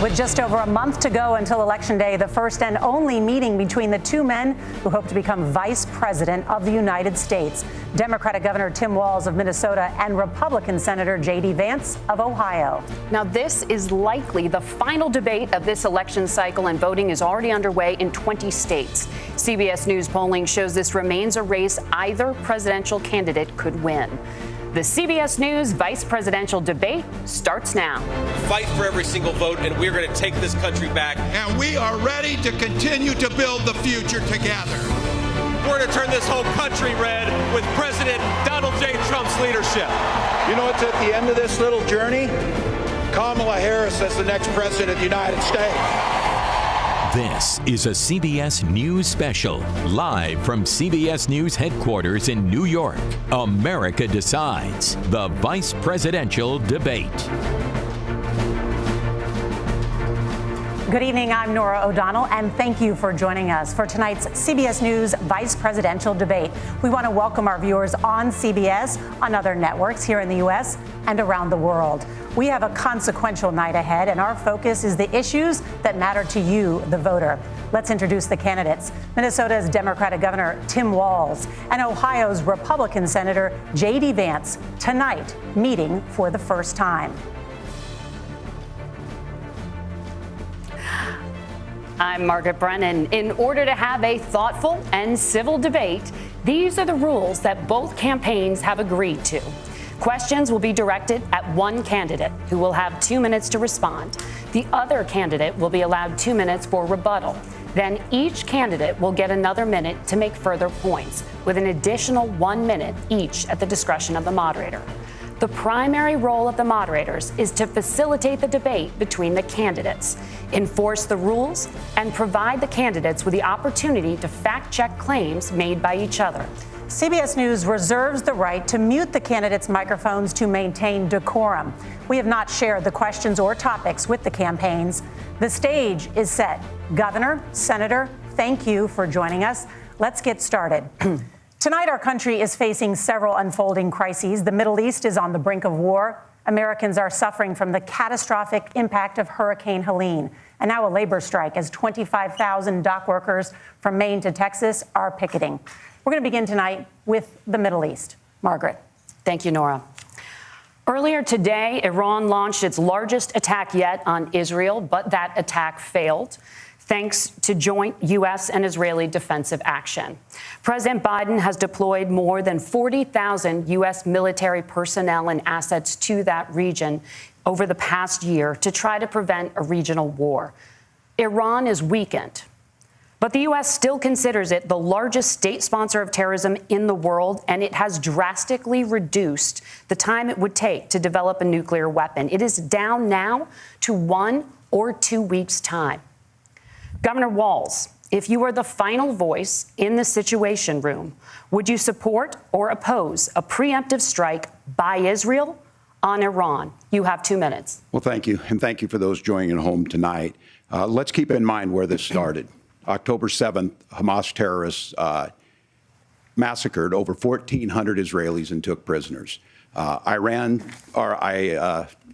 With just over a month to go until Election Day, the first and only meeting between the two men who hope to become Vice President of the United States, Democratic Governor Tim Walz of Minnesota and Republican Senator J.D. Vance of Ohio. Now, this is likely the final debate of this election cycle, and voting is already underway in 20 states. CBS News polling shows this remains a race either presidential candidate could win. The CBS News vice presidential debate starts now. Fight for every single vote, and we're going to take this country back. And we are ready to continue to build the future together. We're going to turn this whole country red with President Donald J. Trump's leadership. You know what's at the end of this little journey? Kamala Harris as the next president of the United States. This is a CBS News special, live from CBS News headquarters in New York. America Decides, the vice presidential debate. Good evening, I'm Norah O'Donnell, and thank you for joining us for tonight's CBS News Vice Presidential Debate. We want to welcome our viewers on CBS, on other networks here in the U.S. and around the world. We have a consequential night ahead, and our focus is the issues that matter to you, the voter. Let's introduce the candidates. Minnesota's Democratic Governor Tim Walz and Ohio's Republican Senator J.D. Vance, tonight meeting for the first time. I'm Margaret Brennan. In order to have a thoughtful and civil debate, these are the rules that both campaigns have agreed to. Questions will be directed at one candidate, who will have 2 minutes to respond. The other candidate will be allowed 2 minutes for rebuttal. Then each candidate will get another minute to make further points, with an additional 1 minute each at the discretion of the moderator. The primary role of the moderators is to facilitate the debate between the candidates, enforce the rules, and provide the candidates with the opportunity to fact-check claims made by each other. CBS News reserves the right to mute the candidates' microphones to maintain decorum. We have not shared the questions or topics with the campaigns. The stage is set. Governor, Senator, thank you for joining us. Let's get started. Tonight, our country is facing several unfolding crises. The Middle East is on the brink of war. Americans are suffering from the catastrophic impact of Hurricane Helene. And now a labor strike as 25,000 dock workers from Maine to Texas are picketing. We're going to begin tonight with the Middle East. Margaret. Thank you, Norah. Earlier today, Iran launched its largest attack yet on Israel, but that attack failed, thanks to joint U.S. and Israeli defensive action. President Biden has deployed more than 40,000 U.S. military personnel and assets to that region over the past year to try to prevent a regional war. Iran is weakened, but the U.S. still considers it the largest state sponsor of terrorism in the world, and it has drastically reduced the time it would take to develop a nuclear weapon. It is down now to 1 or 2 weeks' time. Governor Walz, if you were the final voice in the Situation Room, would you support or oppose a preemptive strike by Israel on Iran? You have 2 minutes. Well, thank you. And thank you for those joining at home tonight. Let's keep in mind where this started. October 7th, Hamas terrorists massacred over 1,400 Israelis and took prisoners.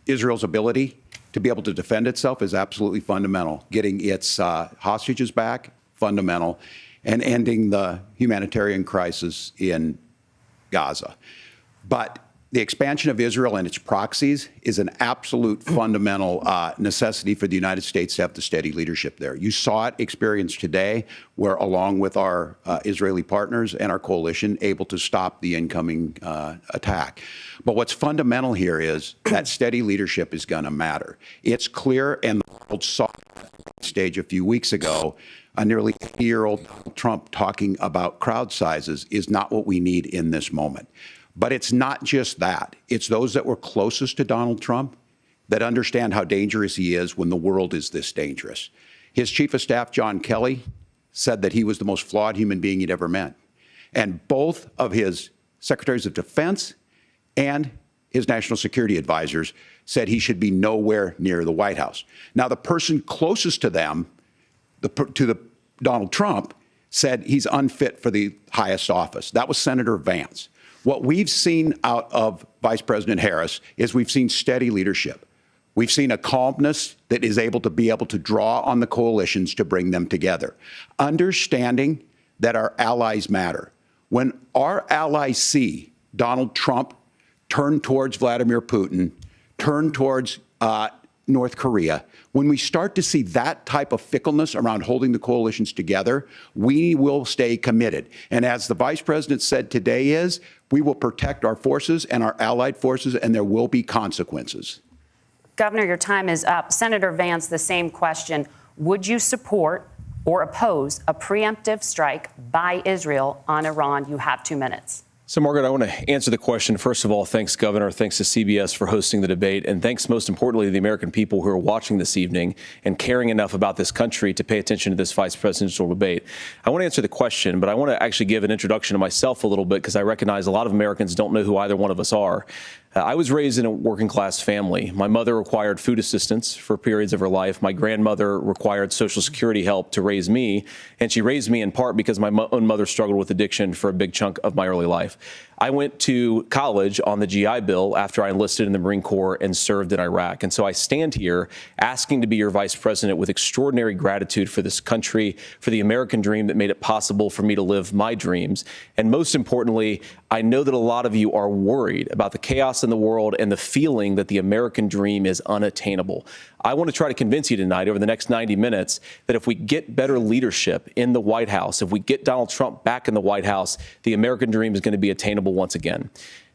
Israel's ability to be able to defend itself is absolutely fundamental. Getting its hostages back, fundamental, and ending the humanitarian crisis in Gaza. But the expansion of Israel and its proxies is an absolute fundamental necessity for the United States to have the steady leadership there. You saw it experienced today, where along with our Israeli partners and our coalition, able to stop the incoming attack. But what's fundamental here is that steady leadership is going to matter. It's clear, and the world saw the stage a few weeks ago, a nearly 80-year-old Donald Trump talking about crowd sizes is not what we need in this moment. But it's not just that. It's those that were closest to Donald Trump that understand how dangerous he is when the world is this dangerous. His chief of staff, John Kelly, said that he was the most flawed human being he'd ever met. And both of his secretaries of defense and his national security advisors said he should be nowhere near the White House. Now, the person closest to them, Donald Trump, said he's unfit for the highest office. That was Senator Vance. What we've seen out of Vice President Harris is we've seen steady leadership. We've seen a calmness that is able to draw on the coalitions to bring them together, understanding that our allies matter. When our allies see Donald Trump turn towards Vladimir Putin, turn towards North Korea, when we start to see that type of fickleness around holding the coalitions together, we will stay committed. And as the vice president said today we will protect our forces and our allied forces, and there will be consequences. Governor, your time is up. Senator Vance, the same question. Would you support or oppose a preemptive strike by Israel on Iran? You have 2 minutes. So, Margaret, I want to answer the question. First of all, thanks, Governor. Thanks to CBS for hosting the debate. And thanks, most importantly, to the American people who are watching this evening and caring enough about this country to pay attention to this vice presidential debate. I want to answer the question, but I want to actually give an introduction to myself a little bit because I recognize a lot of Americans don't know who either one of us are. I was raised in a working class family. My mother required food assistance for periods of her life. My grandmother required Social Security help to raise me. And she raised me in part because my own mother struggled with addiction for a big chunk of my early life. I went to college on the GI Bill after I enlisted in the Marine Corps and served in Iraq. And so I stand here asking to be your vice president with extraordinary gratitude for this country, for the American dream that made it possible for me to live my dreams. And most importantly, I know that a lot of you are worried about the chaos in the world and the feeling that the American dream is unattainable. I want to try to convince you tonight over the next 90 minutes that if we get better leadership in the White House, if we get Donald Trump back in the White House, the American dream is going to be attainable once again.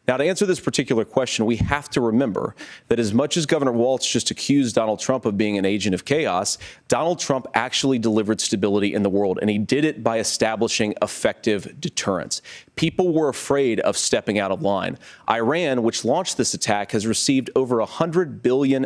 Now, to answer this particular question, we have to remember that as much as Governor Walz just accused Donald Trump of being an agent of chaos, Donald Trump actually delivered stability in the world, and he did it by establishing effective deterrence. People were afraid of stepping out of line. Iran, which launched this attack, has received over $100 billion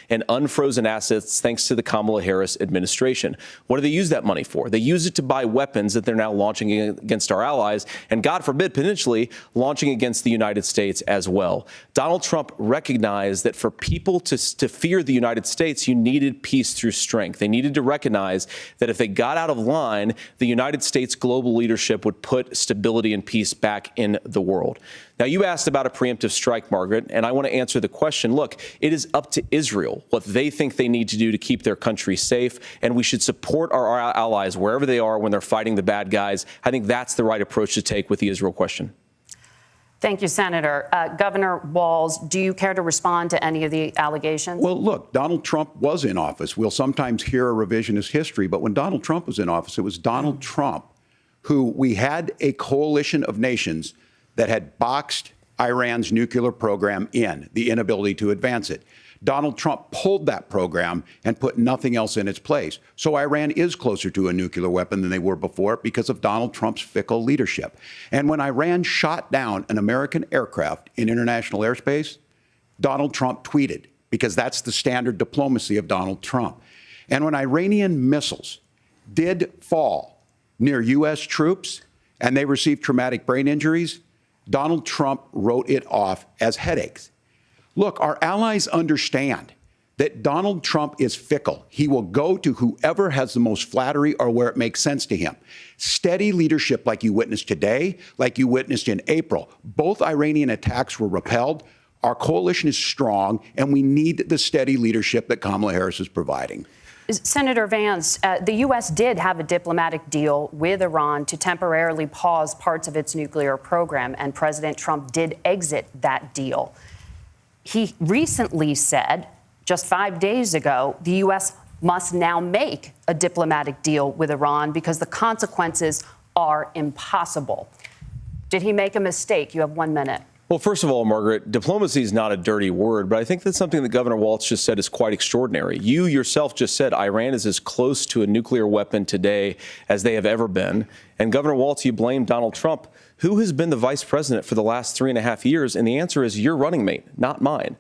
in unfrozen assets thanks to the Kamala Harris administration. What do they use that money for? They use it to buy weapons that they're now launching against our allies, and God forbid, potentially launching against the United States as well. Donald Trump recognized that for people to fear the United States, you needed peace through strength. They needed to recognize that if they got out of line, the United States global leadership would put stability and peace back in the world. Now, you asked about a preemptive strike, Margaret, and I want to answer the question. Look, it is up to Israel what they think they need to do to keep their country safe, and we should support our allies wherever they are when they're fighting the bad guys. I think that's the right approach to take with the Israel question. Thank you, Senator. Governor Walz, do you care to respond to any of the allegations? Well, look, Donald Trump was in office. We'll sometimes hear a revisionist history, but when Donald Trump was in office, it was Donald Trump who we had a coalition of nations that had boxed Iran's nuclear program in, the inability to advance it. Donald Trump pulled that program and put nothing else in its place. So Iran is closer to a nuclear weapon than they were before because of Donald Trump's fickle leadership. And when Iran shot down an American aircraft in international airspace, Donald Trump tweeted, because that's the standard diplomacy of Donald Trump. And when Iranian missiles did fall near U.S. troops and they received traumatic brain injuries, Donald Trump wrote it off as headaches. Look, our allies understand that Donald Trump is fickle. He will go to whoever has the most flattery or where it makes sense to him. Steady leadership like you witnessed today, like you witnessed in April. Both Iranian attacks were repelled. Our coalition is strong, and we need the steady leadership that Kamala Harris is providing. Senator Vance, the U.S. did have a diplomatic deal with Iran to temporarily pause parts of its nuclear program, and President Trump did exit that deal. He recently said, just 5 days ago, the U.S. must now make a diplomatic deal with Iran because the consequences are impossible. Did he make a mistake? You have 1 minute. Well, first of all, Margaret, diplomacy is not a dirty word, but I think that's something that Governor Walz just said is quite extraordinary. You yourself just said Iran is as close to a nuclear weapon today as they have ever been. And Governor Walz, you blame Donald Trump. Who has been the vice president for the last 3.5 years? And the answer is your running mate, not mine.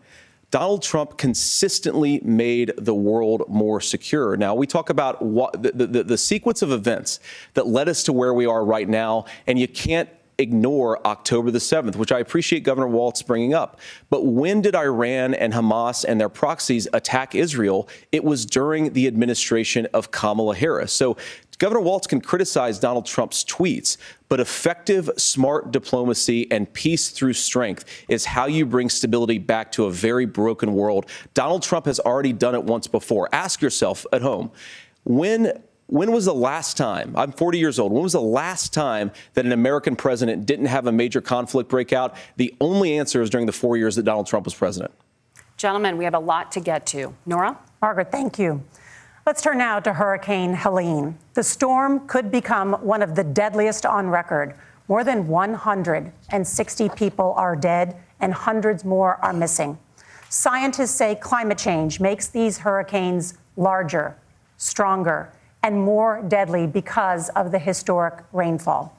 Donald Trump consistently made the world more secure. Now, we talk about the sequence of events that led us to where we are right now, and you can't ignore October the 7th, which I appreciate Governor Walz bringing up. But when did Iran and Hamas and their proxies attack Israel? It was during the administration of Kamala Harris. So Governor Walz can criticize Donald Trump's tweets, but effective, smart diplomacy and peace through strength is how you bring stability back to a very broken world. Donald Trump has already done it once before. Ask yourself at home, when was the last time, I'm 40 years old, when was the last time that an American president didn't have a major conflict break out? The only answer is during the 4 years that Donald Trump was president. Gentlemen, we have a lot to get to. Nora? Margaret, thank you. Let's turn now to Hurricane Helene. The storm could become one of the deadliest on record. More than 160 people are dead and hundreds more are missing. Scientists say climate change makes these hurricanes larger, stronger, and more deadly because of the historic rainfall.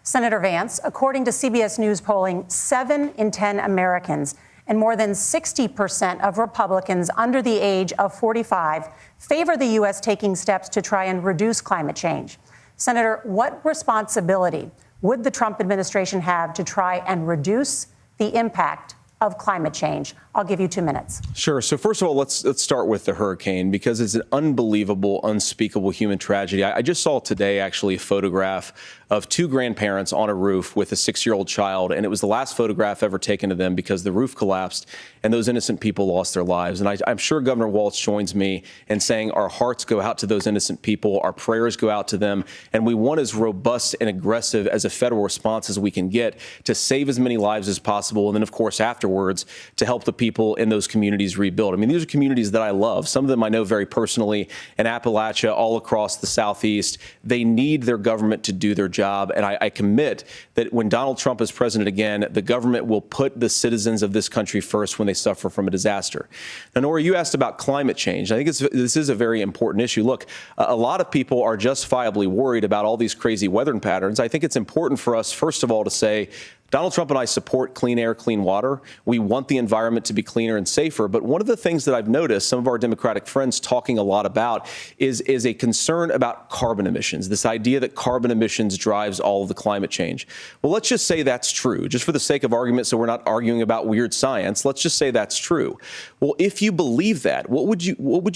Senator Vance, according to CBS News polling, 7 in 10 Americans and more than 60% of Republicans under the age of 45 favor the U.S. taking steps to try and reduce climate change. Senator, what responsibility would the Trump administration have to try and reduce the impact of climate change? I'll give you 2 minutes. Sure. So first of all, let's start with the hurricane, because it's an unbelievable, unspeakable human tragedy. I just saw today, actually, a photograph of 2 grandparents on a roof with a 6-year-old child, and it was the last photograph ever taken of them because the roof collapsed and those innocent people lost their lives. And I'm sure Governor Walz joins me in saying our hearts go out to those innocent people, our prayers go out to them, and we want as robust and aggressive as a federal response as we can get to save as many lives as possible, and then, of course, afterwards, to help the people in those communities rebuild. I mean, these are communities that I love. Some of them I know very personally in Appalachia, all across the Southeast. They need their government to do their job. And I commit that when Donald Trump is president again, the government will put the citizens of this country first when they suffer from a disaster. Now, Nora, you asked about climate change. I think this is a very important issue. Look, a lot of people are justifiably worried about all these crazy weather patterns. I think it's important for us, first of all, to say, Donald Trump and I support clean air, clean water. We want the environment to be cleaner and safer. But one of the things that I've noticed some of our Democratic friends talking a lot about is a concern about carbon emissions, this idea that carbon emissions drives all of the climate change. Well, let's just say that's true, just for the sake of argument, so we're not arguing about weird science. Let's just say that's true. Well, if you believe that, what would you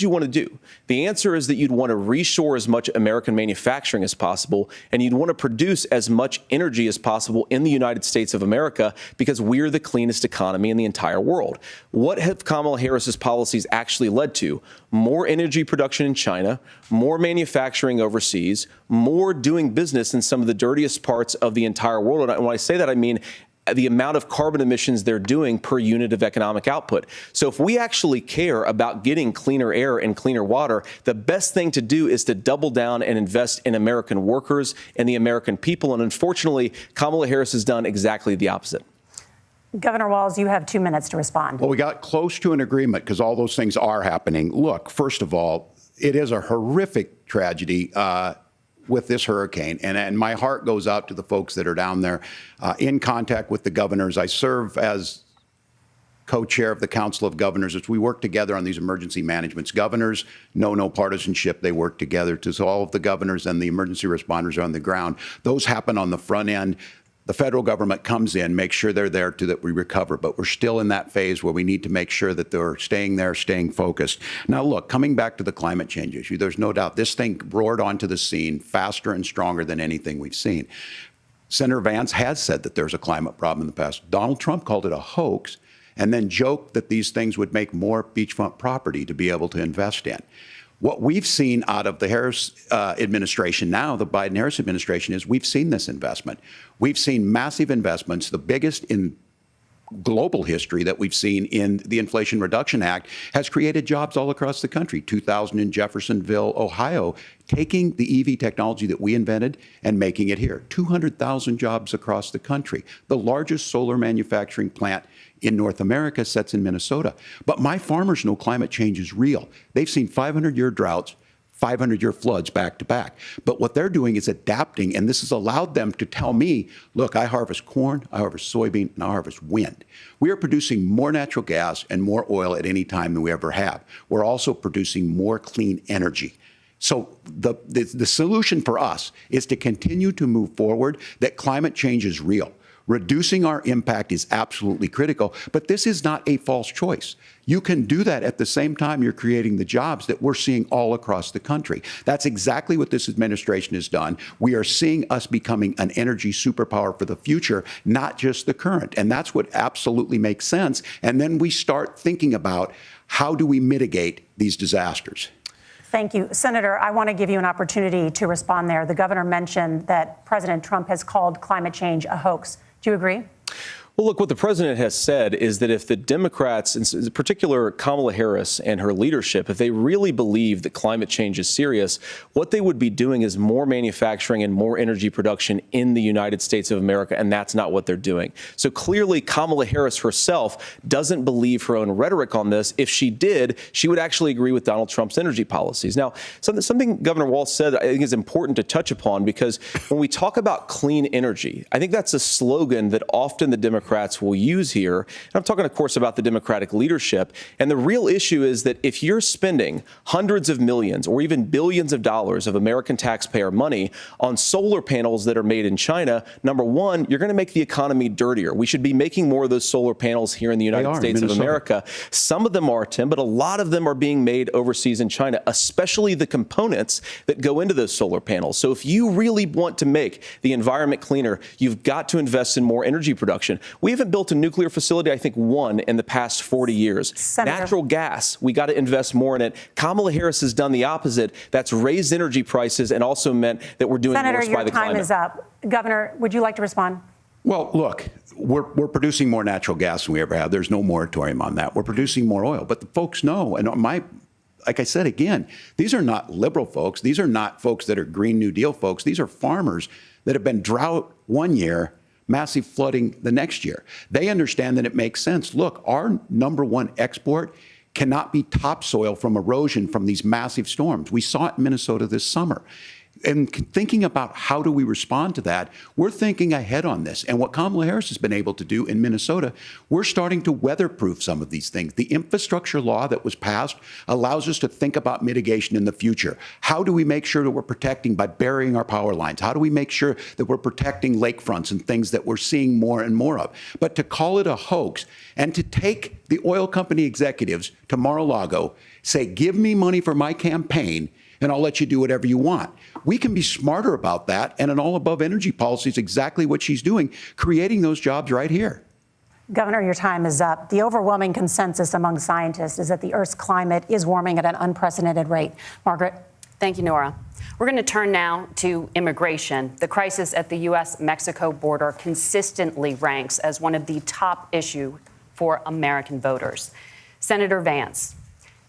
want to do? The answer is that you'd want to reshore as much American manufacturing as possible, and you'd want to produce as much energy as possible in the United States of America, because we're the cleanest economy in the entire world. What have Kamala Harris's policies actually led to? More energy production in China, more manufacturing overseas, more doing business in some of the dirtiest parts of the entire world. And when I say that, I mean the amount of carbon emissions they're doing per unit of economic output. So if we actually care about getting cleaner air and cleaner water, the best thing to do is to double down and invest in American workers and the American people. And unfortunately, Kamala Harris has done exactly the opposite. Governor Walz, you have 2 minutes to respond. Well, we got close to an agreement because all those things are happening. Look, first of all, it is a horrific tragedy with this hurricane. And my heart goes out to the folks that are down there in contact with the governors. I serve as co-chair of the Council of Governors as we work together on these emergency managements. Governors know no partisanship. They work together. So all of the governors and the emergency responders are on the ground. Those happen on the front end. The federal government comes in, makes sure they're there that we recover. But we're still in that phase where we need to make sure that they're staying there, staying focused. Now, look, coming back to the climate change issue, there's no doubt this thing roared onto the scene faster and stronger than anything we've seen. Senator Vance has said that there's a climate problem in the past. Donald Trump called it a hoax and then joked that these things would make more beachfront property to be able to invest in. What we've seen out of the Harris administration now, the Biden-Harris administration, is we've seen this investment. We've seen massive investments, the biggest in global history that we've seen in the Inflation Reduction Act, has created jobs all across the country. 2,000 in Jeffersonville, Ohio, taking the EV technology that we invented and making it here. 200,000 jobs across the country. The largest solar manufacturing plant in North America sits in Minnesota. But my farmers know climate change is real. They've seen 500-year droughts, 500-year floods back to back. But what they're doing is adapting, and this has allowed them to tell me, look, I harvest corn, I harvest soybean, and I harvest wind. We are producing more natural gas and more oil at any time than we ever have. We're also producing more clean energy. So the solution for us is to continue to move forward, that climate change is real. Reducing our impact is absolutely critical, but this is not a false choice. You can do that at the same time you're creating the jobs that we're seeing all across the country. That's exactly what this administration has done. We are seeing us becoming an energy superpower for the future, not just the current. And that's what absolutely makes sense. And then we start thinking about how do we mitigate these disasters. Thank you. Senator, I want to give you an opportunity to respond there. The governor mentioned that President Trump has called climate change a hoax. Do you agree? Well, look, what the president has said is that if the Democrats, in particular Kamala Harris and her leadership, if they really believe that climate change is serious, what they would be doing is more manufacturing and more energy production in the United States of America, and that's not what they're doing. So clearly, Kamala Harris herself doesn't believe her own rhetoric on this. If she did, she would actually agree with Donald Trump's energy policies. Now, something Governor Walz said I think is important to touch upon, because when we talk about clean energy, I think that's a slogan that often the Democrats will use here. And I'm talking, of course, about the Democratic leadership. And the real issue is that if you're spending hundreds of millions or even billions of dollars of American taxpayer money on solar panels that are made in China, number one, you're going to make the economy dirtier. We should be making more of those solar panels here in the United States of America. Some of them are, Tim, but a lot of them are being made overseas in China, especially the components that go into those solar panels. So if you really want to make the environment cleaner, you've got to invest in more energy production. We haven't built a nuclear facility, I think, one in the past 40 years. Senator. Natural gas, we got to invest more in it. Kamala Harris has done the opposite. That's raised energy prices and also meant that we're doing Senator, worse by the climate. Senator, your time is up. Governor, would you like to respond? Well, look, we're producing more natural gas than we ever have. There's no moratorium on that. We're producing more oil. But the folks know, and like I said, again, these are not liberal folks. These are not folks that are Green New Deal folks. These are farmers that have been drought one year, massive flooding the next year. They understand that it makes sense. Look, our number one export cannot be topsoil from erosion from these massive storms. We saw it in Minnesota this summer. And thinking about how do we respond to that, we're thinking ahead on this. And what Kamala Harris has been able to do in Minnesota, we're starting to weatherproof some of these things. The infrastructure law that was passed allows us to think about mitigation in the future. How do we make sure that we're protecting by burying our power lines? How do we make sure that we're protecting lakefronts and things that we're seeing more and more of? But to call it a hoax and to take the oil company executives to Mar-a-Lago, say, give me money for my campaign, and I'll let you do whatever you want. We can be smarter about that, and an all-above energy policy is exactly what she's doing, creating those jobs right here. Governor, your time is up. The overwhelming consensus among scientists is that the Earth's climate is warming at an unprecedented rate. Margaret? Thank you, Nora. We're going to turn now to immigration. The crisis at the U.S.-Mexico border consistently ranks as one of the top issues for American voters. Senator Vance,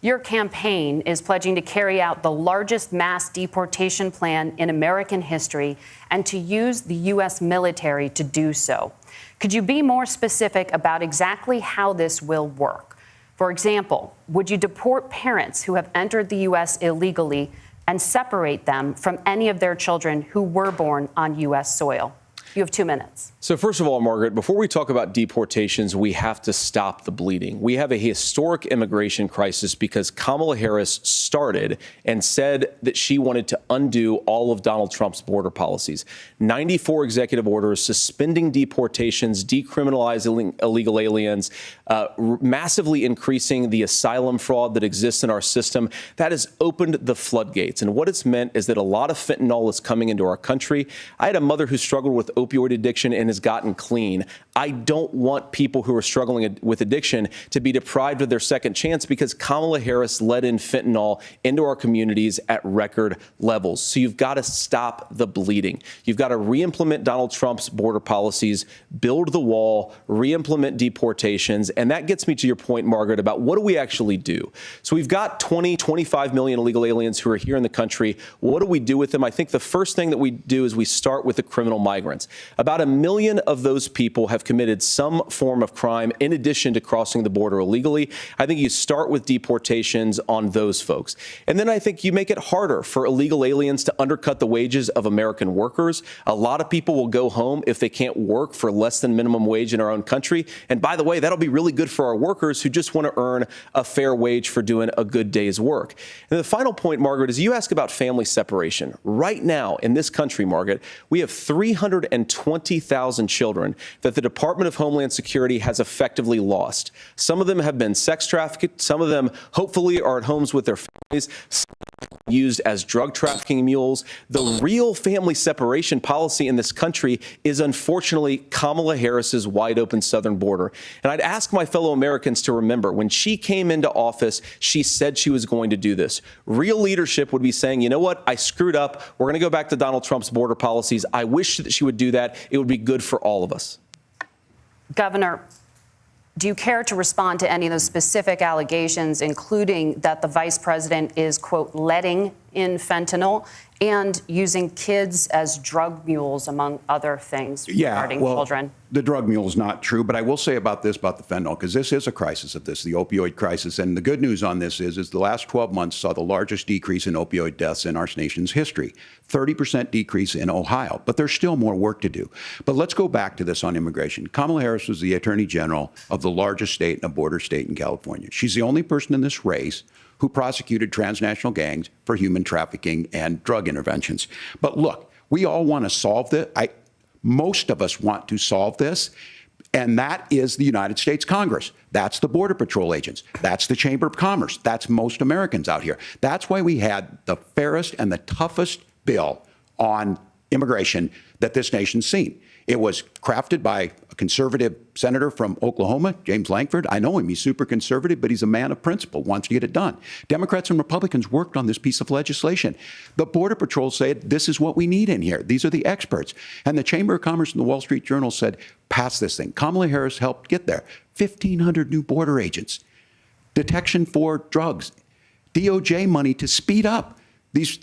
your campaign is pledging to carry out the largest mass deportation plan in American history and to use the U.S. military to do so. Could you be more specific about exactly how this will work? For example, would you deport parents who have entered the U.S. illegally and separate them from any of their children who were born on U.S. soil? You have 2 minutes. So first of all, Margaret, before we talk about deportations, we have to stop the bleeding. We have a historic immigration crisis because Kamala Harris started and said that she wanted to undo all of Donald Trump's border policies. 94 executive orders suspending deportations, decriminalizing illegal aliens, massively increasing the asylum fraud that exists in our system. That has opened the floodgates. And what it's meant is that a lot of fentanyl is coming into our country. I had a mother who struggled with opioid addiction and has gotten clean. I don't want people who are struggling with addiction to be deprived of their second chance because Kamala Harris let in fentanyl into our communities at record levels. So you've got to stop the bleeding. You've got to re-implement Donald Trump's border policies, build the wall, re-implement deportations. And that gets me to your point, Margaret, about what do we actually do? So we've got 25 million illegal aliens who are here in the country. What do we do with them? I think the first thing that we do is we start with the criminal migrants. About 1 million of those people have committed some form of crime in addition to crossing the border illegally. I think you start with deportations on those folks. And then I think you make it harder for illegal aliens to undercut the wages of American workers. A lot of people will go home if they can't work for less than minimum wage in our own country. And by the way, that'll be really good for our workers who just want to earn a fair wage for doing a good day's work. And the final point, Margaret, is you ask about family separation. Right now in this country, Margaret, we have 350 120,000 children that the Department of Homeland Security has effectively lost. Some of them have been sex trafficked. Some of them hopefully are at homes with their families, used as drug trafficking mules. The real family separation policy in this country is unfortunately Kamala Harris's wide open southern border. And I'd ask my fellow Americans to remember, when she came into office, she said she was going to do this. Real leadership would be saying, you know what, I screwed up. We're going to go back to Donald Trump's border policies. I wish that she would do that. It would be good for all of us. Governor, do you care to respond to any of those specific allegations, including that the vice president is, quote, letting in fentanyl and using kids as drug mules, among other things regarding children? The drug mule is not true, but I will say about this, about the fentanyl, because this is a crisis of this, the opioid crisis. And the good news on this is the last 12 months saw the largest decrease in opioid deaths in our nation's history, 30% decrease in Ohio. But there's still more work to do. But let's go back to this on immigration. Kamala Harris was the Attorney General of the largest state and a border state in California. She's the only person in this race who prosecuted transnational gangs for human trafficking and drug interventions. But look, we all want to solve this. Most of us want to solve this, and that is the United States Congress. That's the Border Patrol agents. That's the Chamber of Commerce. That's most Americans out here. That's why we had the fairest and the toughest bill on immigration that this nation's seen. It was crafted by a conservative senator from Oklahoma, James Lankford. I know him. He's super conservative, but he's a man of principle, wants to get it done. Democrats and Republicans worked on this piece of legislation. The Border Patrol said, this is what we need in here. These are the experts. And the Chamber of Commerce and the Wall Street Journal said, pass this thing. Kamala Harris helped get there. 1,500 new border agents, detection for drugs, DOJ money to speed up these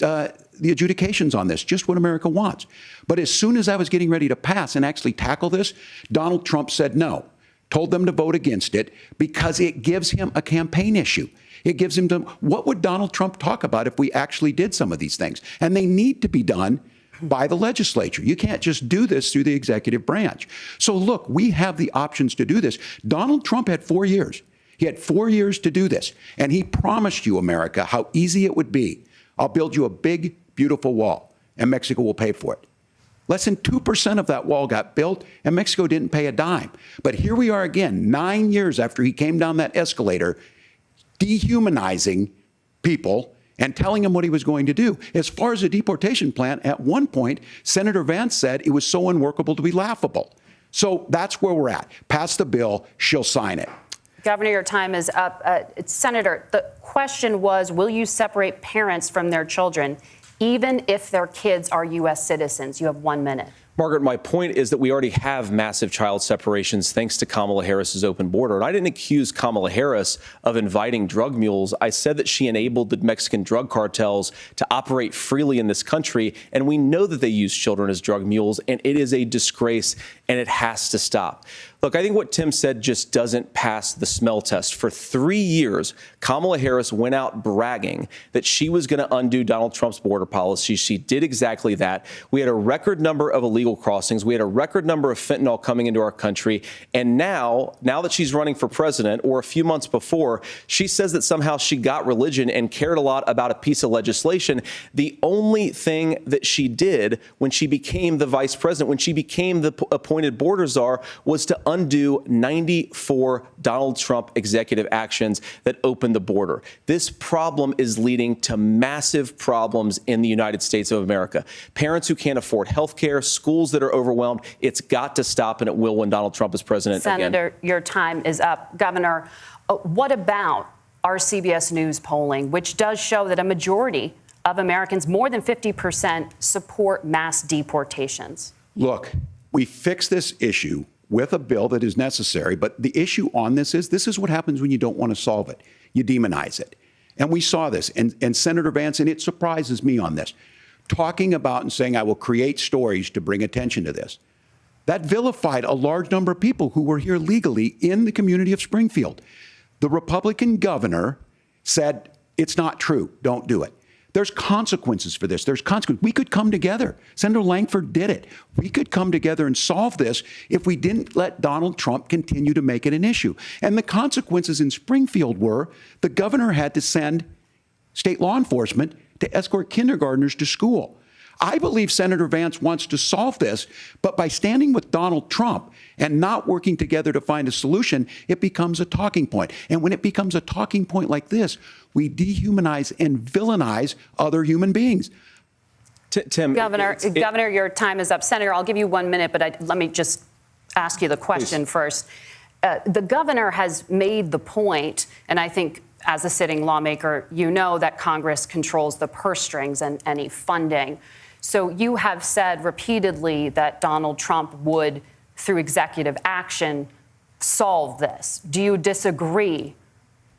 the adjudications on this, just what America wants. But as soon as I was getting ready to pass and actually tackle this, Donald Trump said no, told them to vote against it because it gives him a campaign issue. It gives him what would Donald Trump talk about if we actually did some of these things? And they need to be done by the legislature. You can't just do this through the executive branch. So look, we have the options to do this. Donald Trump had 4 years. He had 4 years to do this. And he promised you, America, how easy it would be. I'll build you a big, beautiful wall, and Mexico will pay for it. Less than 2% of that wall got built, and Mexico didn't pay a dime. But here we are again, 9 years after he came down that escalator, dehumanizing people and telling them what he was going to do. As far as the deportation plan, at one point, Senator Vance said it was so unworkable to be laughable. So that's where we're at. Pass the bill, she'll sign it. Governor, your time is up. Senator, the question was, will you separate parents from their children, even if their kids are U.S. citizens? You have 1 minute. Margaret, my point is that we already have massive child separations thanks to Kamala Harris's open border. And I didn't accuse Kamala Harris of inviting drug mules. I said that she enabled the Mexican drug cartels to operate freely in this country. And we know that they use children as drug mules. And it is a disgrace, and it has to stop. Look, I think what Tim said just doesn't pass the smell test. For 3 years, Kamala Harris went out bragging that she was going to undo Donald Trump's border policy. She did exactly that. We had a record number of illegal crossings. We had a record number of fentanyl coming into our country. And now that she's running for president, or a few months before, she says that somehow she got religion and cared a lot about a piece of legislation. The only thing that she did when she became the vice president, when she became the appointed border czar, was to undo 94 Donald Trump executive actions that opened the border. This problem is leading to massive problems in the United States of America. Parents who can't afford health care, schools that are overwhelmed. It's got to stop, and it will when Donald Trump is president again. Senator, your time is up. Governor, what about our CBS News polling, which does show that a majority of Americans, more than 50%, support mass deportations? Look, we fix this issue with a bill that is necessary, but the issue on this is what happens when you don't want to solve it. You demonize it. And we saw this, and Senator Vance, and it surprises me on this, talking about and saying, I will create stories to bring attention to this. That vilified a large number of people who were here legally in the community of Springfield. The Republican governor said, it's not true, don't do it. There's consequences for this. There's consequences. We could come together. Senator Lankford did it. We could come together and solve this if we didn't let Donald Trump continue to make it an issue. And the consequences in Springfield were the governor had to send state law enforcement to escort kindergartners to school. I believe Senator Vance wants to solve this, but by standing with Donald Trump and not working together to find a solution, it becomes a talking point. And when it becomes a talking point like this, we dehumanize and villainize other human beings. Tim, Governor, your time is up. Senator, I'll give you 1 minute, but let me just ask you the question first. The governor has made the point, and I think as a sitting lawmaker, you know that Congress controls the purse strings and any funding. So you have said repeatedly that Donald Trump would, through executive action, solve this. Do you disagree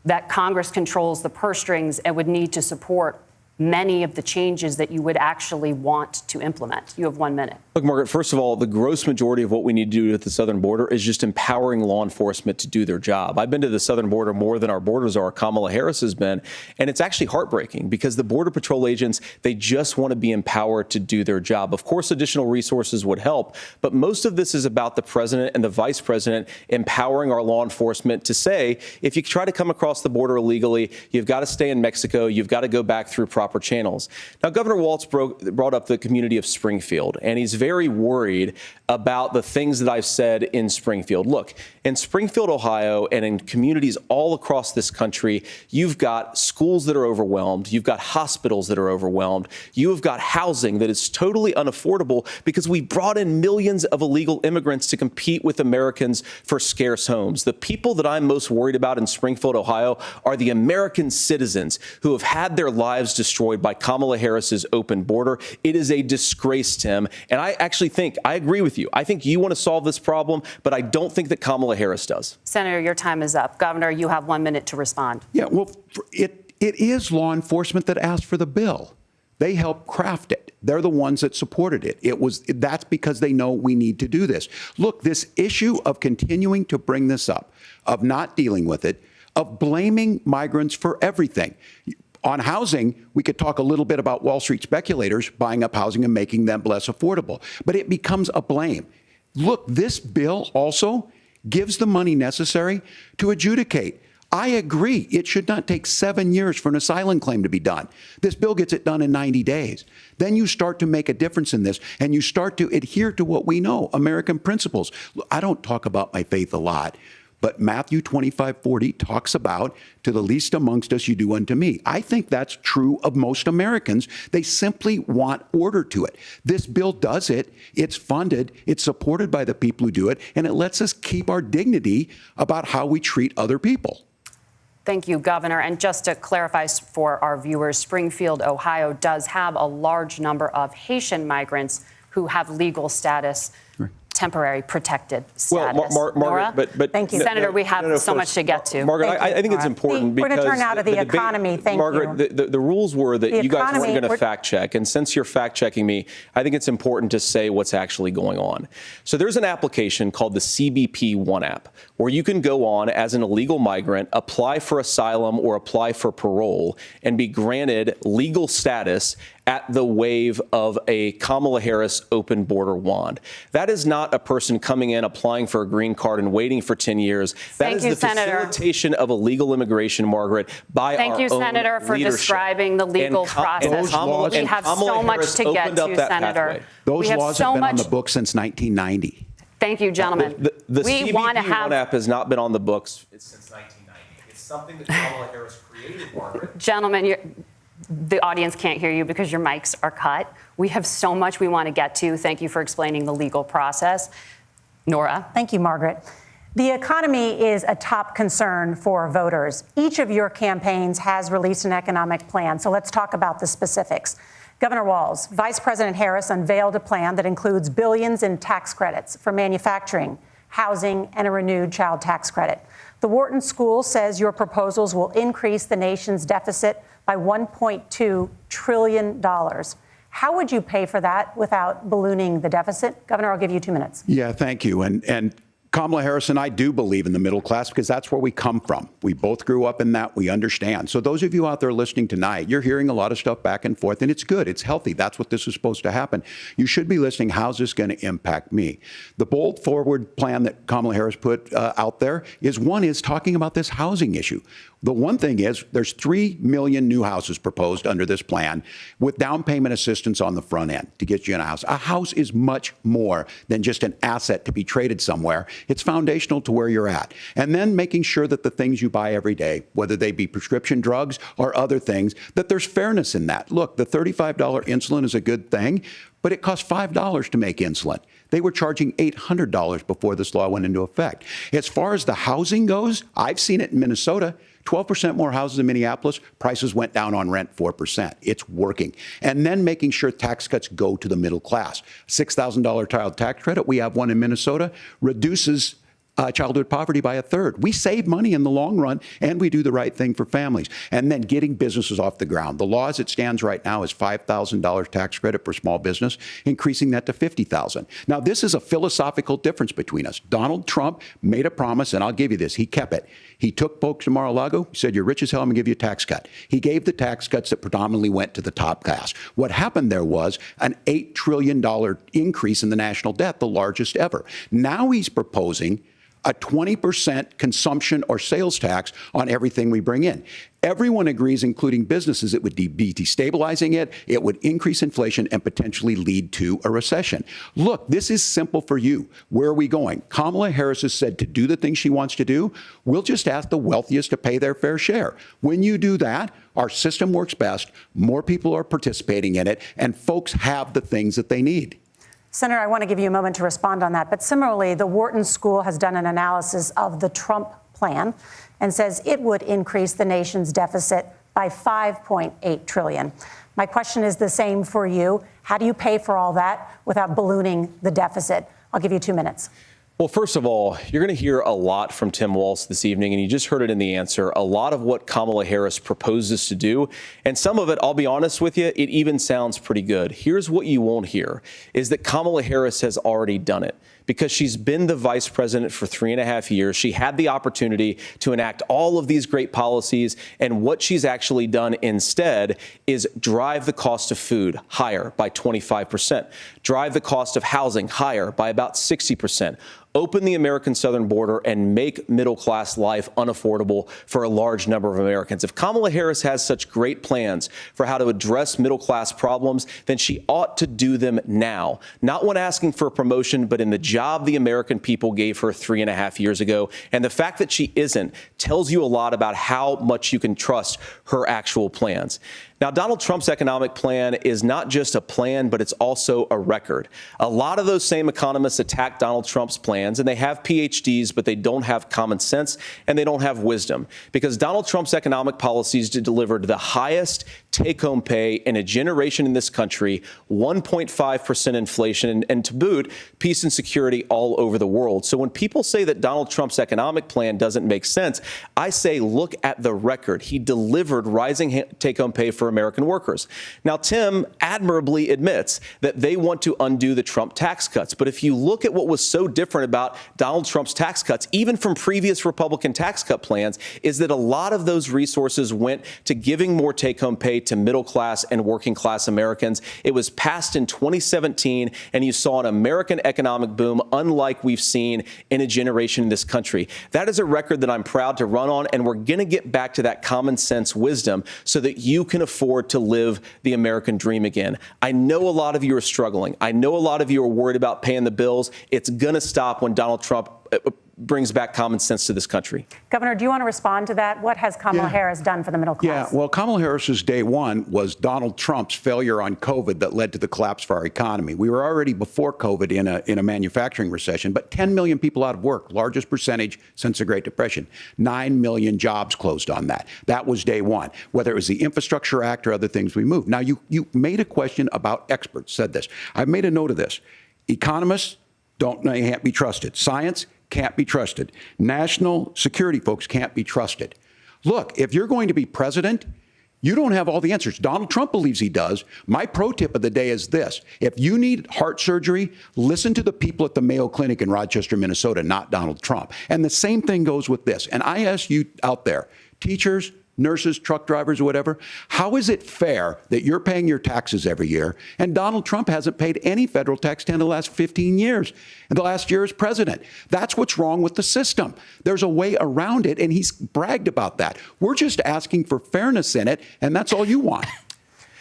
that Congress controls the purse strings and would need to support many of the changes that you would actually want to implement? You have 1 minute. Look, Margaret, first of all, the gross majority of what we need to do at the southern border is just empowering law enforcement to do their job. I've been to the southern border more than our borders are. Kamala Harris has been. And it's actually heartbreaking because the Border Patrol agents, they just want to be empowered to do their job. Of course, additional resources would help, but most of this is about the president and the vice president empowering our law enforcement to say, if you try to come across the border illegally, you've got to stay in Mexico, you've got to go back through proper channels. Now, Governor Walz brought up the community of Springfield, and he's very worried about the things that I've said in Springfield. Look, in Springfield, Ohio, and in communities all across this country, you've got schools that are overwhelmed. You've got hospitals that are overwhelmed. You have got housing that is totally unaffordable because we brought in millions of illegal immigrants to compete with Americans for scarce homes. The people that I'm most worried about in Springfield, Ohio, are the American citizens who have had their lives destroyed by Kamala Harris's open border. It is a disgrace, Tim. And I actually think, I agree with you. I think you want to solve this problem, but I don't think that Kamala Harris does. Senator, your time is up. Governor, you have 1 minute to respond. Yeah, well, it is law enforcement that asked for the bill. They helped craft it. They're the ones that supported it. That's because they know we need to do this. Look, this issue of continuing to bring this up, of not dealing with it, of blaming migrants for everything. On housing, we could talk a little bit about Wall Street speculators buying up housing and making them less affordable, but it becomes a blame. Look, this bill also gives the money necessary to adjudicate. I agree. It should not take 7 years for an asylum claim to be done. This bill gets it done in 90 days. Then you start to make a difference in this, and you start to adhere to what we know, American principles. I don't talk about my faith a lot, but Matthew 25:40 talks about, to the least amongst us you do unto me. I think that's true of most Americans. They simply want order to it. This bill does it. It's funded. It's supported by the people who do it. And it lets us keep our dignity about how we treat other people. Thank you, Governor. And just to clarify for our viewers, Springfield, Ohio does have a large number of Haitian migrants who have legal status, temporary protected status. Well, Margaret, but thank you, Senator. We have so much to get to. Margaret, I think it's important because we're going to turn now to the economy. Thank you, Margaret. The rules were that you guys weren't going to fact check, and since you're fact checking me, I think it's important to say what's actually going on. So there's an application called the CBP One app, where you can go on as an illegal migrant, apply for asylum or apply for parole, and be granted legal status at the wave of a Kamala Harris open border wand. That is not a person coming in, applying for a green card and waiting for 10 years. That is the facilitation of illegal immigration, Margaret, by our own leadership. Thank you, Senator, for describing the legal process. We have so much to get to, Senator. Those laws have been on the books since 1990. Thank you, gentlemen. The CBP One app has not been on the books since 1990. It's something that Kamala Harris created, Margaret. Gentlemen, the audience can't hear you because your mics are cut. We have so much we want to get to. Thank you for explaining the legal process. Nora. Thank you, Margaret. The economy is a top concern for voters. Each of your campaigns has released an economic plan, so let's talk about the specifics. Governor Walz, Vice President Harris unveiled a plan that includes billions in tax credits for manufacturing, housing, and a renewed child tax credit. The Wharton School says your proposals will increase the nation's deficit by $1.2 trillion. How would you pay for that without ballooning the deficit? Governor, I'll give you 2 minutes. Yeah, thank you. And Kamala Harris and I do believe in the middle class because that's where we come from. We both grew up in that. We understand. So those of you out there listening tonight, you're hearing a lot of stuff back and forth, and it's good. It's healthy. That's what this is supposed to happen. You should be listening. How's this going to impact me? The bold forward plan that Kamala Harris put out there is talking about this housing issue. The one thing is there's 3 million new houses proposed under this plan with down payment assistance on the front end to get you in a house. A house is much more than just an asset to be traded somewhere. It's foundational to where you're at. And then making sure that the things you buy every day, whether they be prescription drugs or other things, that there's fairness in that. Look, the $35 insulin is a good thing, but it costs $5 to make insulin. They were charging $800 before this law went into effect. As far as the housing goes, I've seen it in Minnesota. 12% more houses in Minneapolis, prices went down on rent 4%. It's working. And then making sure tax cuts go to the middle class. $6,000 child tax credit, we have one in Minnesota, reduces childhood poverty by 1/3. We save money in the long run, and we do the right thing for families. And then getting businesses off the ground. The law as it stands right now is $5,000 tax credit for small business, increasing that to $50,000. Now, this is a philosophical difference between us. Donald Trump made a promise, and I'll give you this. He kept it. He took folks to Mar-a-Lago, said, you're rich as hell, I'm going to give you a tax cut. He gave the tax cuts that predominantly went to the top class. What happened there was an $8 trillion increase in the national debt, the largest ever. Now he's proposing a 20% consumption or sales tax on everything we bring in. Everyone agrees, including businesses, it would be destabilizing it, it would increase inflation and potentially lead to a recession. Look, this is simple for you. Where are we going? Kamala Harris has said to do the things she wants to do, we'll just ask the wealthiest to pay their fair share. When you do that, our system works best, more people are participating in it, and folks have the things that they need. Senator, I want to give you a moment to respond on that. But similarly, the Wharton School has done an analysis of the Trump plan and says it would increase the nation's deficit by $5.8 trillion. My question is the same for you. How do you pay for all that without ballooning the deficit? I'll give you 2 minutes. Well, first of all, you're going to hear a lot from Tim Walz this evening, and you just heard it in the answer, a lot of what Kamala Harris proposes to do. And some of it, I'll be honest with you, it even sounds pretty good. Here's what you won't hear, is that Kamala Harris has already done it. Because she's been the vice president for 3.5 years. She had the opportunity to enact all of these great policies. And what she's actually done instead is drive the cost of food higher by 25%, drive the cost of housing higher by about 60%. Open the American southern border and make middle-class life unaffordable for a large number of Americans. If Kamala Harris has such great plans for how to address middle-class problems, then she ought to do them now. Not when asking for a promotion, but in the job the American people gave her 3.5 years ago. And the fact that she isn't tells you a lot about how much you can trust her actual plans. Now, Donald Trump's economic plan is not just a plan, but it's also a record. A lot of those same economists attack Donald Trump's plans, and they have PhDs, but they don't have common sense and they don't have wisdom. Because Donald Trump's economic policies delivered the highest take-home pay in a generation in this country, 1.5% inflation, and to boot, peace and security all over the world. So when people say that Donald Trump's economic plan doesn't make sense, I say, look at the record. He delivered rising take-home pay for American workers. Now, Tim admirably admits that they want to undo the Trump tax cuts. But if you look at what was so different about Donald Trump's tax cuts, even from previous Republican tax cut plans, is that a lot of those resources went to giving more take-home pay to middle-class and working-class Americans. It was passed in 2017, and you saw an American economic boom unlike we've seen in a generation in this country. That is a record that I'm proud to run on, and we're going to get back to that common sense wisdom so that you can afford to live the American dream again. I know a lot of you are struggling. I know a lot of you are worried about paying the bills. It's going to stop when Donald Trump brings back common sense to this country. Governor, do you want to respond to that? What has Kamala Harris done for the middle class? Yeah, well, Kamala Harris's day one was Donald Trump's failure on COVID that led to the collapse of our economy. We were already before COVID in a manufacturing recession, but 10 million people out of work, largest percentage since the Great Depression. 9 million jobs closed on that. That was day one. Whether it was the Infrastructure Act or other things we moved. Now, you made a question about experts, said this. I've made a note of this. Economists can't be trusted. Science can't be trusted. National security folks can't be trusted. Look, if you're going to be president, You don't have all the answers. Donald Trump believes he does. My pro tip of the day is this. If you need heart surgery, listen to the people at the Mayo Clinic in Rochester, Minnesota, not Donald Trump. And the same thing goes with this. And I ask you out there, teachers, nurses, truck drivers, or whatever, how is it fair that you're paying your taxes every year and Donald Trump hasn't paid any federal tax in the last 15 years, and the last year as president? That's what's wrong with the system. There's a way around it, and he's bragged about that. We're just asking for fairness in it, and that's all you want.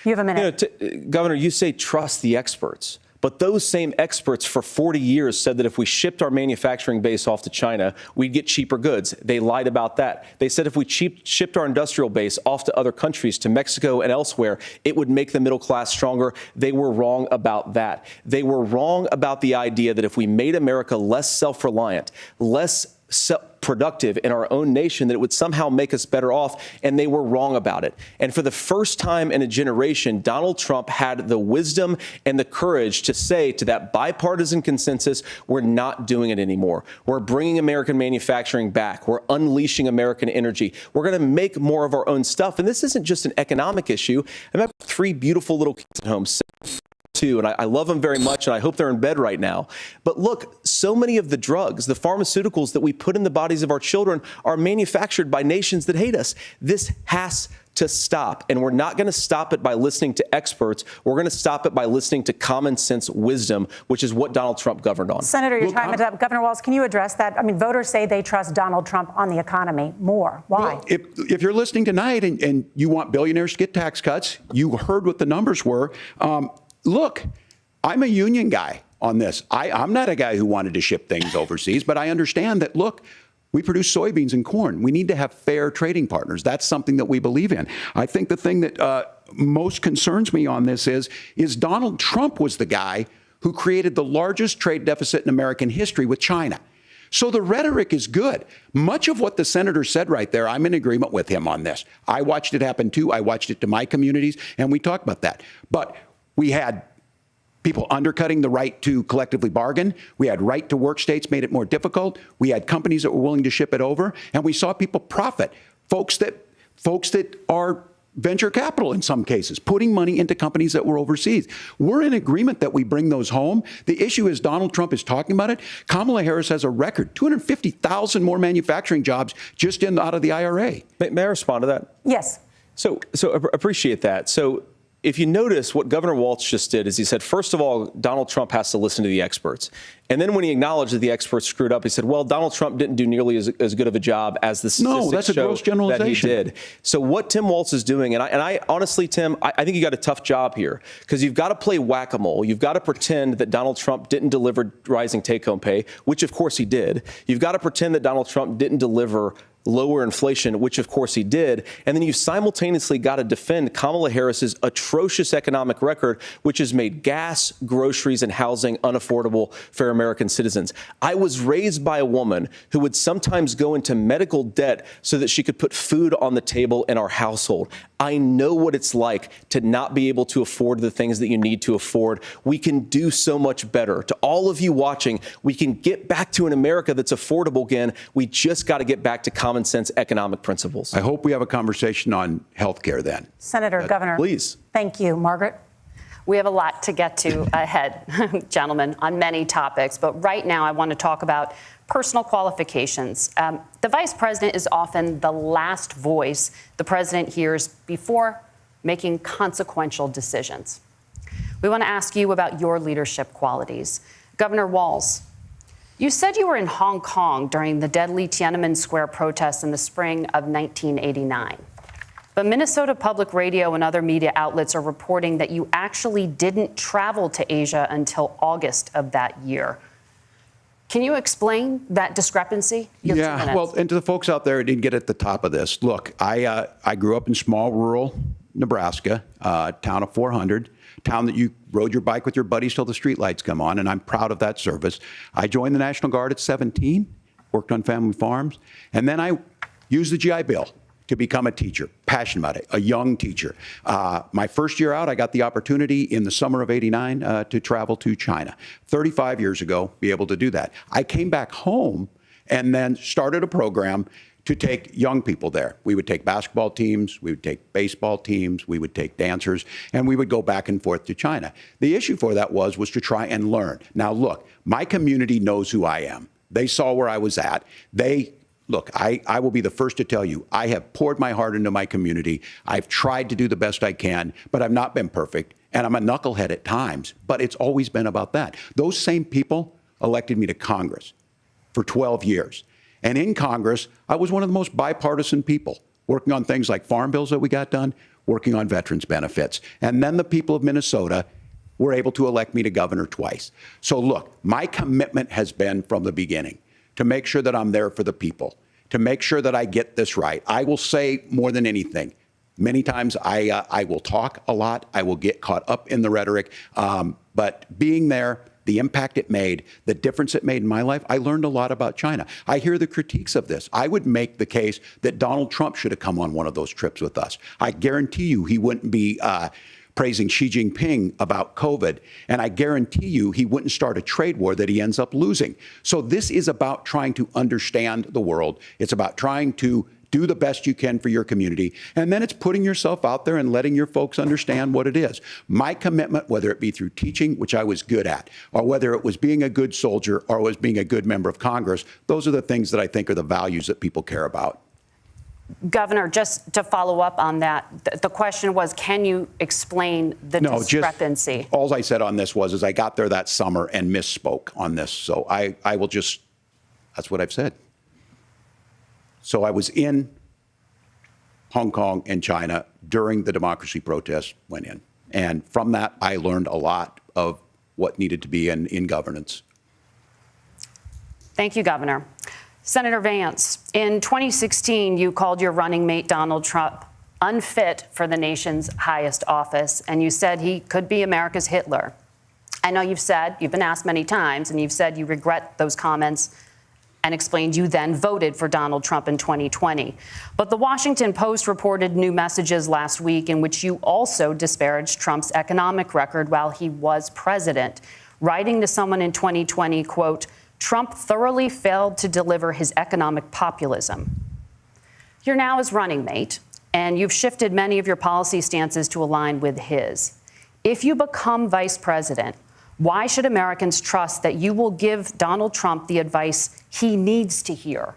You have a minute. Governor, you say trust the experts. But those same experts for 40 years said that if we shipped our manufacturing base off to China, we'd get cheaper goods. They lied about that. They said if we shipped our industrial base off to other countries, to Mexico and elsewhere, it would make the middle class stronger. They were wrong about that. They were wrong about the idea that if we made America less self-reliant, less productive in our own nation, that it would somehow make us better off, and they were wrong about it. And for the first time in a generation, Donald Trump had the wisdom and the courage to say to that bipartisan consensus, we're not doing it anymore. We're bringing American manufacturing back. We're unleashing American energy. We're going to make more of our own stuff. And this isn't just an economic issue. I have 3 beautiful little kids at home. And I love them very much, and I hope they're in bed right now. But look, so many of the drugs, the pharmaceuticals that we put in the bodies of our children are manufactured by nations that hate us. This has to stop, and we're not going to stop it by listening to experts. We're going to stop it by listening to common sense wisdom, which is what Donald Trump governed on. Senator, your time is up. Governor Walz, can you address that? I mean, voters say they trust Donald Trump on the economy more. Why? Well, if you're listening tonight and you want billionaires to get tax cuts, you heard what the numbers were. Look, I'm a union guy on this. I'm not a guy who wanted to ship things overseas, but I understand that, look, we produce soybeans and corn. We need to have fair trading partners. That's something that we believe in. I think the thing that most concerns me on this is Donald Trump was the guy who created the largest trade deficit in American history with China. So the rhetoric is good. Much of what the senator said right there, I'm in agreement with him on this. I watched it happen too. I watched it to my communities, and we talked about that. But we had people undercutting the right to collectively bargain. We had right to work states made it more difficult. We had companies that were willing to ship it over, and we saw people profit. Folks that are venture capital in some cases, putting money into companies that were overseas. We're in agreement that we bring those home. The issue is Donald Trump is talking about it. Kamala Harris has a record, 250,000 more manufacturing jobs just out of the IRA. May I respond to that? Yes. So appreciate that. So if you notice, what Governor Walz just did is he said, first of all, Donald Trump has to listen to the experts. And then when he acknowledged that the experts screwed up, he said, well, Donald Trump didn't do nearly as good of a job as the statistics that's a gross generalization. that he did. So what Tim Walz is doing, and I honestly, Tim, I think you got a tough job here, because you've got to play whack-a-mole. You've got to pretend that Donald Trump didn't deliver rising take-home pay, which of course he did. You've got to pretend that Donald Trump didn't deliver lower inflation, which of course he did. And then you simultaneously got to defend Kamala Harris's atrocious economic record, which has made gas, groceries, and housing unaffordable for American citizens. I was raised by a woman who would sometimes go into medical debt so that she could put food on the table in our household. I know what it's like to not be able to afford the things that you need to afford. We can do so much better. To all of you watching, we can get back to an America that's affordable again. We just got to get back to common sense economic principles. I hope we have a conversation on health care then. Senator, Governor. Please. Thank you. Margaret? We have a lot to get to ahead, gentlemen, on many topics. But right now, I want to talk about personal qualifications. The vice president is often the last voice the president hears before making consequential decisions. We want to ask you about your leadership qualities. Governor Walz, you said you were in Hong Kong during the deadly Tiananmen Square protests in the spring of 1989. But Minnesota Public Radio and other media outlets are reporting that you actually didn't travel to Asia until August of that year. Can you explain that discrepancy? Yeah, well, and to the folks out there who didn't get at the top of this, look, I grew up in small rural Nebraska, town of 400, town that you rode your bike with your buddies till the streetlights come on, and I'm proud of that service. I joined the National Guard at 17, worked on family farms, and then I used the GI Bill to become a teacher, passionate about it, a young teacher. My first year out, I got the opportunity in the summer of '89 to travel to China. 35 years ago, be able to do that. I came back home and then started a program to take young people there. We would take basketball teams, we would take baseball teams, we would take dancers, and we would go back and forth to China. The issue for that was to try and learn. Now, look, my community knows who I am. They saw where I was at. Look, I will be the first to tell you, I have poured my heart into my community. I've tried to do the best I can, but I've not been perfect. And I'm a knucklehead at times, but it's always been about that. Those same people elected me to Congress for 12 years. And in Congress, I was one of the most bipartisan people, working on things like farm bills that we got done, working on veterans benefits. And then the people of Minnesota were able to elect me to governor twice. So look, my commitment has been from the beginning to make sure that I'm there for the people, to make sure that I get this right. I will say more than anything, many times I will talk a lot. I will get caught up in the rhetoric. But being there, the impact it made, the difference it made in my life, I learned a lot about China. I hear the critiques of this. I would make the case that Donald Trump should have come on one of those trips with us. I guarantee you he wouldn't be praising Xi Jinping about COVID, and I guarantee you he wouldn't start a trade war that he ends up losing. So this is about trying to understand the world. It's about trying to do the best you can for your community. And then it's putting yourself out there and letting your folks understand what it is. My commitment, whether it be through teaching, which I was good at, or whether it was being a good soldier or was being a good member of Congress, those are the things that I think are the values that people care about. Governor, just to follow up on that, the question was, can you explain the discrepancy? All I said on this was I got there that summer and misspoke on this. So I will just, that's what I've said. So I was in Hong Kong and China during the democracy protests went in. And from that, I learned a lot of what needed to be in governance. Thank you, Governor. Senator Vance, in 2016, you called your running mate, Donald Trump, unfit for the nation's highest office, and you said he could be America's Hitler. I know you've been asked many times, and you've said you regret those comments and explained you then voted for Donald Trump in 2020. But the Washington Post reported new messages last week in which you also disparaged Trump's economic record while he was president, writing to someone in 2020, quote, Trump thoroughly failed to deliver his economic populism. You're now his running mate, and you've shifted many of your policy stances to align with his. If you become vice president, why should Americans trust that you will give Donald Trump the advice he needs to hear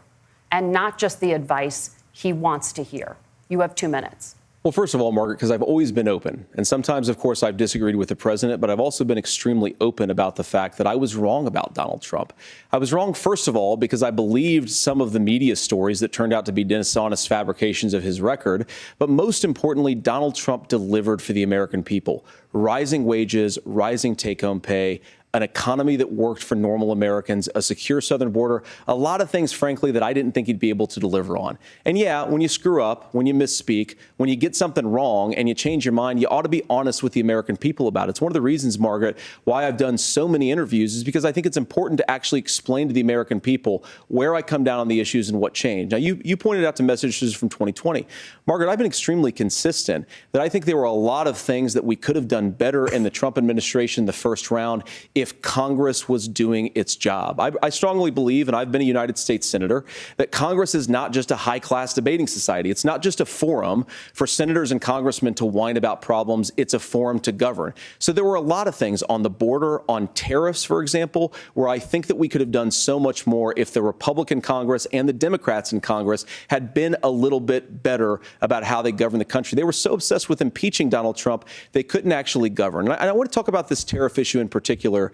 and not just the advice he wants to hear? You have 2 minutes. Well, first of all, Margaret, because I've always been open. And sometimes, of course, I've disagreed with the president, but I've also been extremely open about the fact that I was wrong about Donald Trump. I was wrong, first of all, because I believed some of the media stories that turned out to be dishonest fabrications of his record. But most importantly, Donald Trump delivered for the American people. Rising wages, rising take-home pay, an economy that worked for normal Americans, a secure southern border, a lot of things, frankly, that I didn't think he'd be able to deliver on. And yeah, when you screw up, when you misspeak, when you get something wrong and you change your mind, you ought to be honest with the American people about it. It's one of the reasons, Margaret, why I've done so many interviews is because I think it's important to actually explain to the American people where I come down on the issues and what changed. Now, you pointed out to messages from 2020. Margaret, I've been extremely consistent that I think there were a lot of things that we could have done better in the Trump administration the first round if Congress was doing its job. I strongly believe, and I've been a United States Senator, that Congress is not just a high-class debating society. It's not just a forum for senators and congressmen to whine about problems. It's a forum to govern. So there were a lot of things on the border, on tariffs, for example, where I think that we could have done so much more if the Republican Congress and the Democrats in Congress had been a little bit better about how they govern the country. They were so obsessed with impeaching Donald Trump, they couldn't actually govern. And I want to talk about this tariff issue in particular,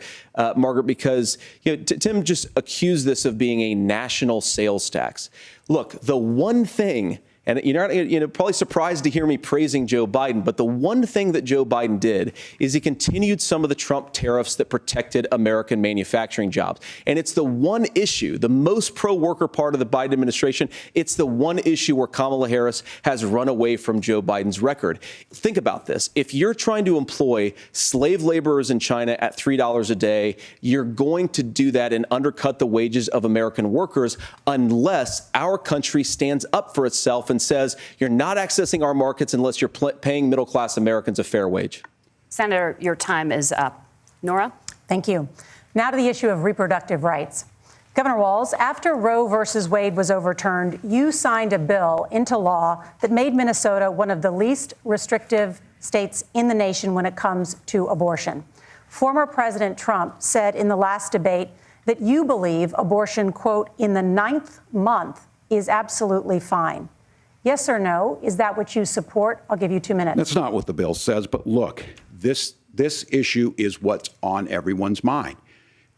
Margaret, because Tim just accused this of being a national sales tax. Look, the one thing, and you're probably surprised to hear me praising Joe Biden, but the one thing that Joe Biden did is he continued some of the Trump tariffs that protected American manufacturing jobs. And it's the one issue, the most pro-worker part of the Biden administration, it's the one issue where Kamala Harris has run away from Joe Biden's record. Think about this. If you're trying to employ slave laborers in China at $3 a day, you're going to do that and undercut the wages of American workers unless our country stands up for itself and says you're not accessing our markets unless you're paying middle-class Americans a fair wage. Senator, your time is up. Nora? Thank you. Now to the issue of reproductive rights. Governor Walz, after Roe versus Wade was overturned, you signed a bill into law that made Minnesota one of the least restrictive states in the nation when it comes to abortion. Former President Trump said in the last debate that you believe abortion, quote, in the 9th month is absolutely fine. Yes or no? Is that what you support? I'll give you 2 minutes. That's not what the bill says, but look, this issue is what's on everyone's mind.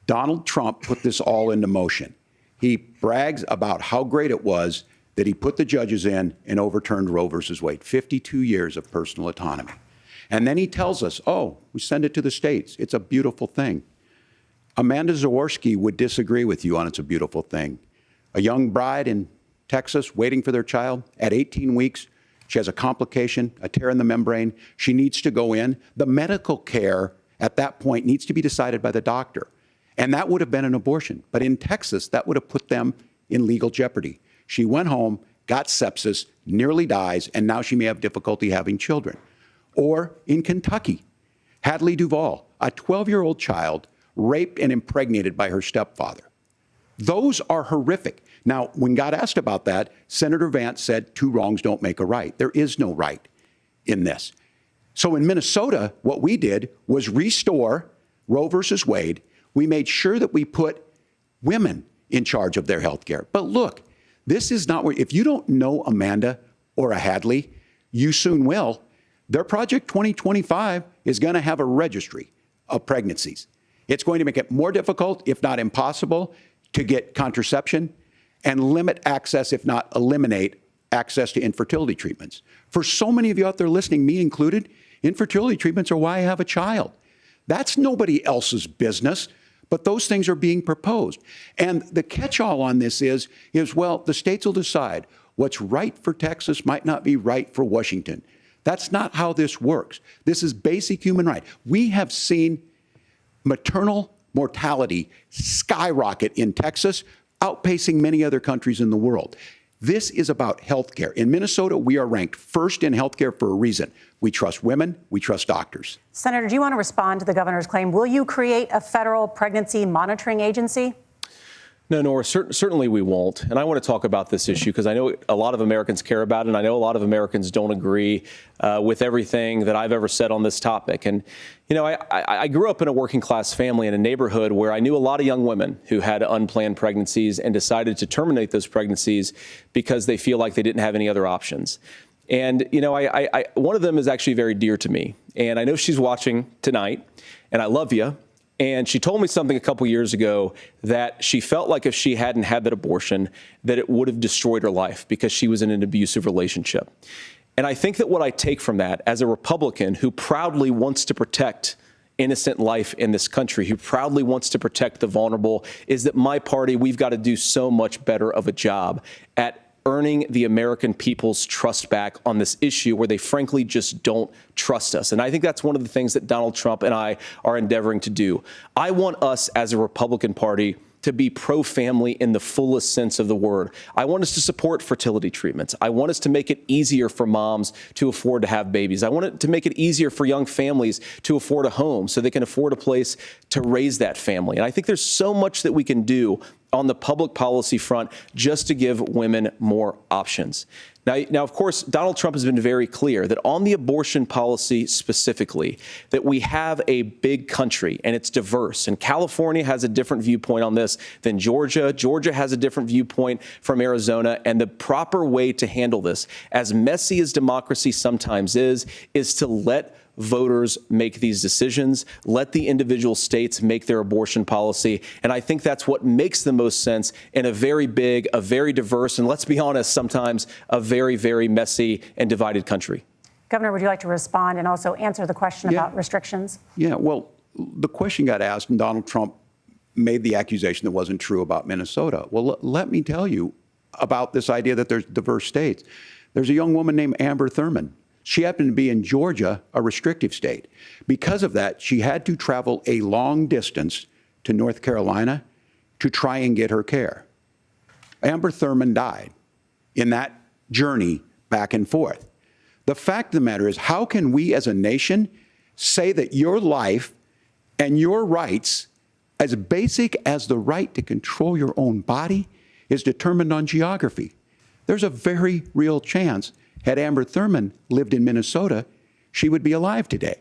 Donald Trump put this all into motion. He brags about how great it was that he put the judges in and overturned Roe versus Wade, 52 years of personal autonomy. And then he tells us, oh, we send it to the states. It's a beautiful thing. Amanda Zaworski would disagree with you on it's a beautiful thing. A young bride in Texas waiting for their child at 18 weeks. She has a complication, a tear in the membrane. She needs to go in. The medical care at that point needs to be decided by the doctor. And that would have been an abortion. But in Texas, that would have put them in legal jeopardy. She went home, got sepsis, nearly dies, and now she may have difficulty having children. Or in Kentucky, Hadley Duval, a 12-year-old child raped and impregnated by her stepfather. Those are horrific. Now, when God asked about that, Senator Vance said 2 wrongs don't make a right. There is no right in this. So in Minnesota, what we did was restore Roe versus Wade. We made sure that we put women in charge of their health care. But look, this is not where, if you don't know Amanda or a Hadley, you soon will. Their Project 2025 is going to have a registry of pregnancies. It's going to make it more difficult, if not impossible, to get contraception and limit access, if not eliminate access to infertility treatments. For so many of you out there listening, me included, infertility treatments are why I have a child. That's nobody else's business. But those things are being proposed. And the catch-all on this is, well, the states will decide what's right for Texas might not be right for Washington. That's not how this works. This is basic human right. We have seen maternal mortality skyrocket in Texas, outpacing many other countries in the world. This is about health care. In Minnesota, we are ranked first in health care for a reason. We trust women. We trust doctors. Senator, do you want to respond to the governor's claim? Will you create a federal pregnancy monitoring agency? No, Nora, certainly we won't. And I want to talk about this issue because I know a lot of Americans care about it, and I know a lot of Americans don't agree with everything that I've ever said on this topic. And, you know, I grew up in a working class family in a neighborhood where I knew a lot of young women who had unplanned pregnancies and decided to terminate those pregnancies because they feel like they didn't have any other options. And, you know, one of them is actually very dear to me. And I know she's watching tonight, and I love you. And she told me something a couple years ago that she felt like if she hadn't had that abortion, that it would have destroyed her life because she was in an abusive relationship. And I think that what I take from that as a Republican who proudly wants to protect innocent life in this country, who proudly wants to protect the vulnerable, is that my party, we've got to do so much better of a job at earning the American people's trust back on this issue where they frankly just don't trust us. And I think that's one of the things that Donald Trump and I are endeavoring to do. I want us as a Republican Party to be pro-family in the fullest sense of the word. I want us to support fertility treatments. I want us to make it easier for moms to afford to have babies. I want it to make it easier for young families to afford a home so they can afford a place to raise that family. And I think there's so much that we can do on the public policy front just to give women more options. Now, of course, Donald Trump has been very clear that on the abortion policy specifically, that we have a big country and it's diverse. And California has a different viewpoint on this than Georgia. Georgia has a different viewpoint from Arizona. And the proper way to handle this, as messy as democracy sometimes is to let voters make these decisions, let the individual states make their abortion policy. And I think that's what makes the most sense in a very big, a very diverse, and let's be honest, sometimes a very, very messy and divided country. Governor, would you like to respond and also answer the question about restrictions? Yeah, well, the question got asked and Donald Trump made the accusation that wasn't true about Minnesota. Well, let me tell you about this idea that there's diverse states. There's a young woman named Amber Thurman. She happened to be in Georgia, a restrictive state. Because of that, she had to travel a long distance to North Carolina to try and get her care. Amber Thurman died in that journey back and forth. The fact of the matter is, how can we as a nation say that your life and your rights as basic as the right to control your own body is determined on geography. There's a very real chance, had Amber Thurman lived in Minnesota, she would be alive today.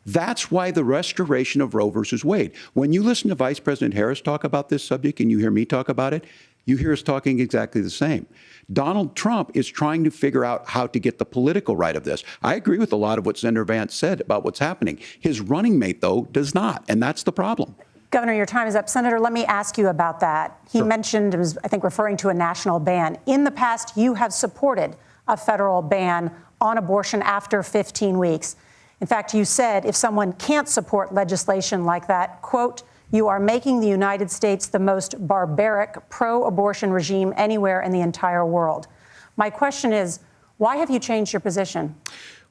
That's why the restoration of Roe versus Wade. When you listen to Vice President Harris talk about this subject and you hear me talk about it, you hear us talking exactly the same. Donald Trump is trying to figure out how to get the political right of this. I agree with a lot of what Senator Vance said about what's happening. His running mate, though, does not, and that's the problem. Governor, your time is up. Senator, let me ask you about that. He mentioned, was, I think, referring to a national ban. In the past, you have supported a federal ban on abortion after 15 weeks. In fact, you said if someone can't support legislation like that, quote, you are making the United States the most barbaric pro-abortion regime anywhere in the entire world. My question is, why have you changed your position?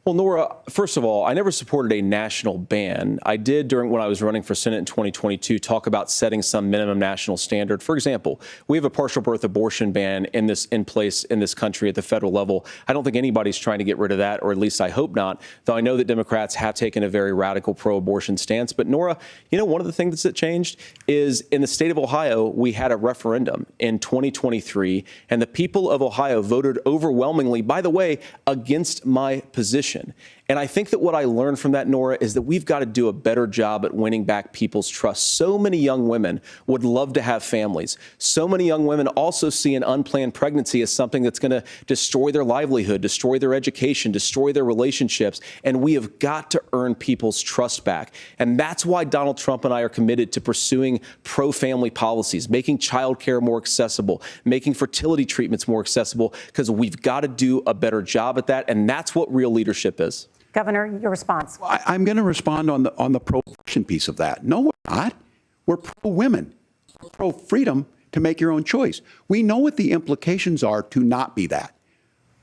Well, Nora, first of all, I never supported a national ban. I did when I was running for Senate in 2022 talk about setting some minimum national standard. For example, we have a partial birth abortion ban in place in this country at the federal level. I don't think anybody's trying to get rid of that, or at least I hope not, though I know that Democrats have taken a very radical pro-abortion stance. But Nora, you know, one of the things that changed is in the state of Ohio, we had a referendum in 2023, and the people of Ohio voted overwhelmingly, by the way, against my position. And I think that what I learned from that, Nora, is that we've got to do a better job at winning back people's trust. So many young women would love to have families. So many young women also see an unplanned pregnancy as something that's going to destroy their livelihood, destroy their education, destroy their relationships. And we have got to earn people's trust back. And that's why Donald Trump and I are committed to pursuing pro-family policies, making childcare more accessible, making fertility treatments more accessible, because we've got to do a better job at that. And that's what real leadership is. Governor, your response. I'm going to respond on the pro-abortion piece of that. No, we're not. We're pro-women. We're pro-freedom to make your own choice. We know what the implications are to not be that.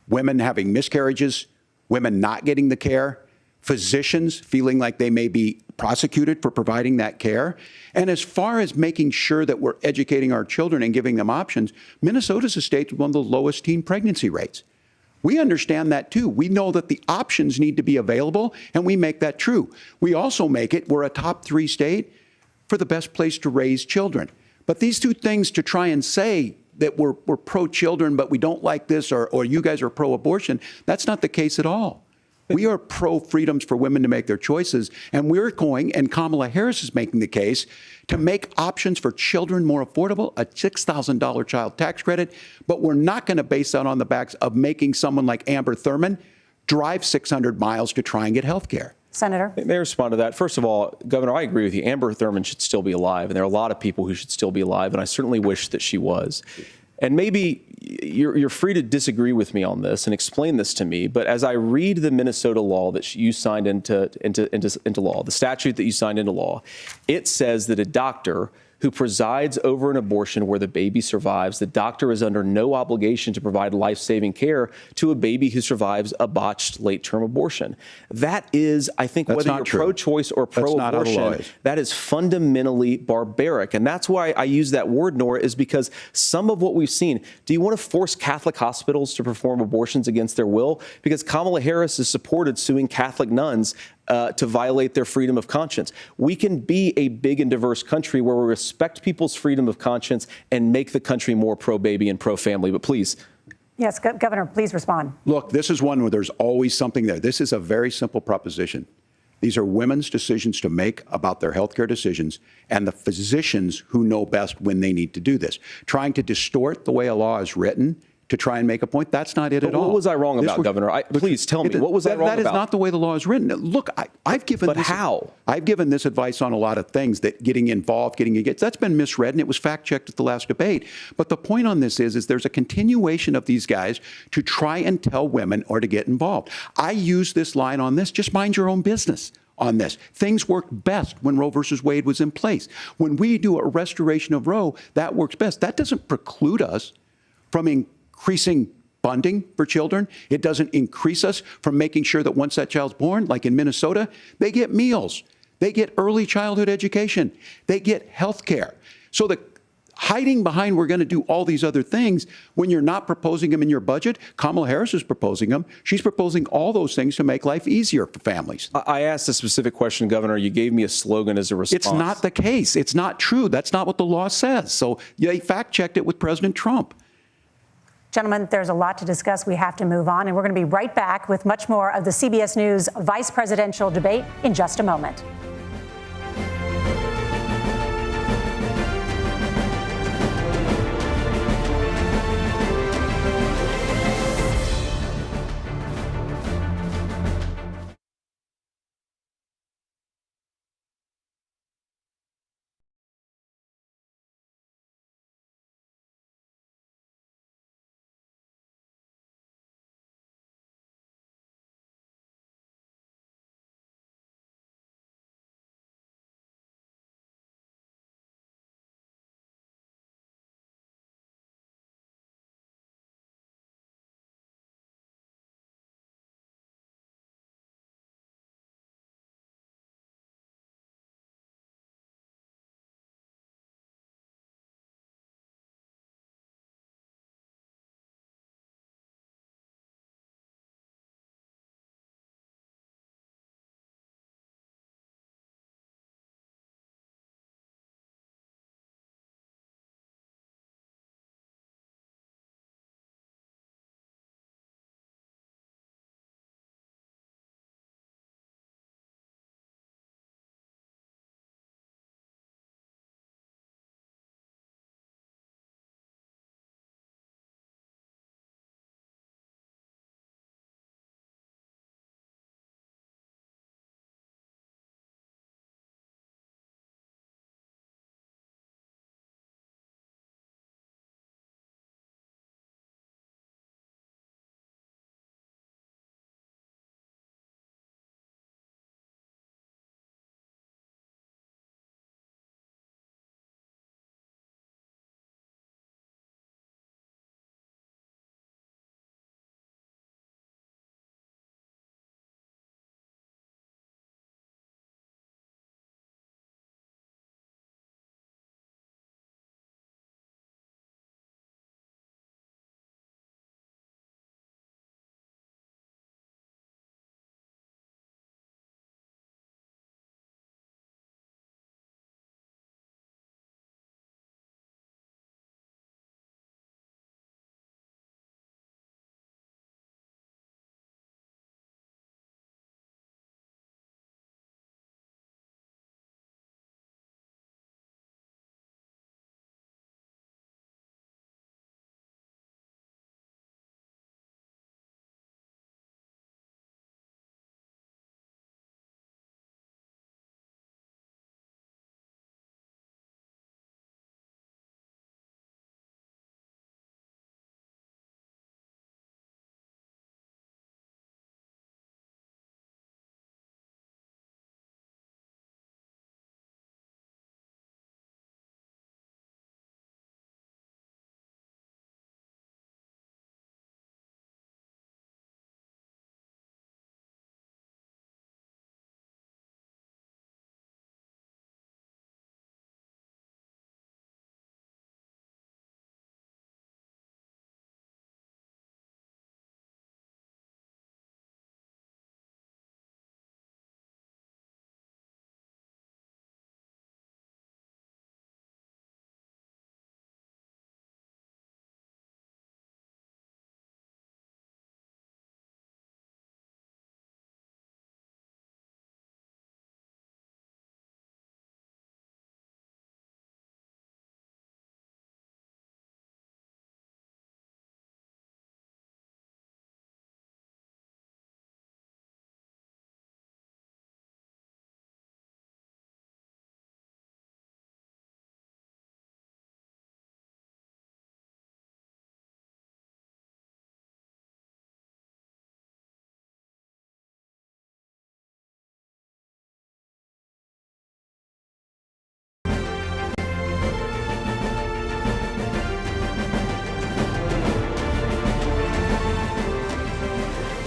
Women having miscarriages, women not getting the care, physicians feeling like they may be prosecuted for providing that care. And as far as making sure that we're educating our children and giving them options, Minnesota's a state with one of the lowest teen pregnancy rates. We understand that, too. We know that the options need to be available, and we make that true. We also make it, we're a top 3 state for the best place to raise children. But these two things, to try and say that we're pro-children, but we don't like this, or you guys are pro-abortion, that's not the case at all. We are pro-freedoms for women to make their choices, and we're going, and Kamala Harris is making the case, to make options for children more affordable, a $6,000 child tax credit, but we're not going to base that on the backs of making someone like Amber Thurman drive 600 miles to try and get health care. Senator? May I respond to that? First of all, Governor, I agree with you. Amber Thurman should still be alive, and there are a lot of people who should still be alive, and I certainly wish that she was. And maybe you're free to disagree with me on this and explain this to me, but as I read the Minnesota law that you signed into law, the statute that you signed into law, it says that a doctor who presides over an abortion where the baby survives, the doctor is under no obligation to provide life-saving care to a baby who survives a botched late-term abortion. That is, I think, That's whether you're pro-choice or pro-abortion, that is fundamentally barbaric. And that's why I use that word, Nora, is because some of what we've seen, do you want to force Catholic hospitals to perform abortions against their will? Because Kamala Harris has supported suing Catholic nuns to violate their freedom of conscience. We can be a big and diverse country where we respect people's freedom of conscience and make the country more pro-baby and pro-family. But please. Yes, Governor, please respond. Look, this is one where there's always something there. This is a very simple proposition. These are women's decisions to make about their health care decisions, and the physicians who know best when they need to do this. Trying to distort the way a law is written to try and make a point, that's not it at all. What was I wrong about, Governor? Please tell me, what was I wrong about? That is not the way the law is written. Look, I've given But how? I've given this advice on a lot of things, that getting involved, that's been misread, and it was fact-checked at the last debate. But the point on this is there's a continuation of these guys to try and tell women or to get involved. I use this line on this, just mind your own business on this. Things worked best when Roe versus Wade was in place. When we do a restoration of Roe, that works best. That doesn't preclude us from increasing funding for children. It doesn't increase us from making sure that once that child's born, like in Minnesota, they get meals, they get early childhood education, they get health care. So the hiding behind we're going to do all these other things when you're not proposing them in your budget. Kamala Harris is proposing them. She's proposing all those things to make life easier for families. I asked a specific question, Governor. You gave me a slogan as a response. It's not the case. It's not true. That's not what the law says. So they fact-checked it with President Trump. Gentlemen, there's a lot to discuss. We have to move on, and we're going to be right back with much more of the CBS News vice presidential debate in just a moment.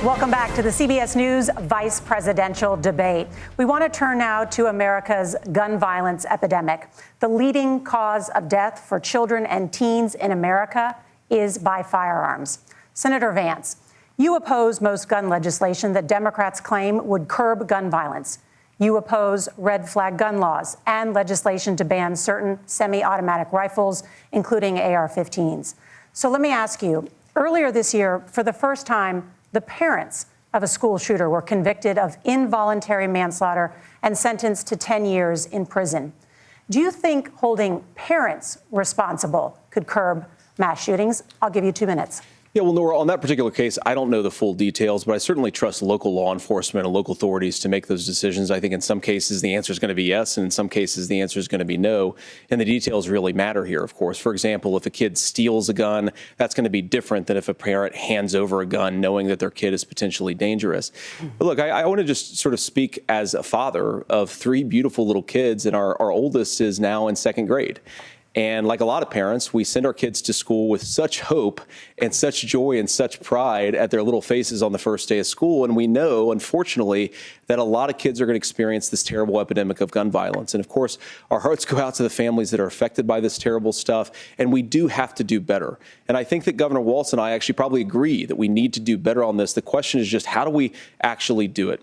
Welcome back to the CBS News Vice Presidential Debate. We want to turn now to America's gun violence epidemic. The leading cause of death for children and teens in America is by firearms. Senator Vance, you oppose most gun legislation that Democrats claim would curb gun violence. You oppose red flag gun laws and legislation to ban certain semi-automatic rifles, including AR-15s. So let me ask you, earlier this year, for the first time, the parents of a school shooter were convicted of involuntary manslaughter and sentenced to 10 years in prison. Do you think holding parents responsible could curb mass shootings? I'll give you 2 minutes. Yeah, well, Nora, on that particular case, I don't know the full details, but I certainly trust local law enforcement and local authorities to make those decisions. I think in some cases the answer is going to be yes, and in some cases the answer is going to be no. And the details really matter here, of course. For example, if a kid steals a gun, that's going to be different than if a parent hands over a gun knowing that their kid is potentially dangerous. But look, I want to just sort of speak as a father of 3 beautiful little kids, and our oldest is now in 2nd grade. And like a lot of parents, we send our kids to school with such hope and such joy and such pride at their little faces on the first day of school. And we know, unfortunately, that a lot of kids are going to experience this terrible epidemic of gun violence. And of course, our hearts go out to the families that are affected by this terrible stuff. And we do have to do better. And I think that Governor Walz and I actually probably agree that we need to do better on this. The question is just, how do we actually do it?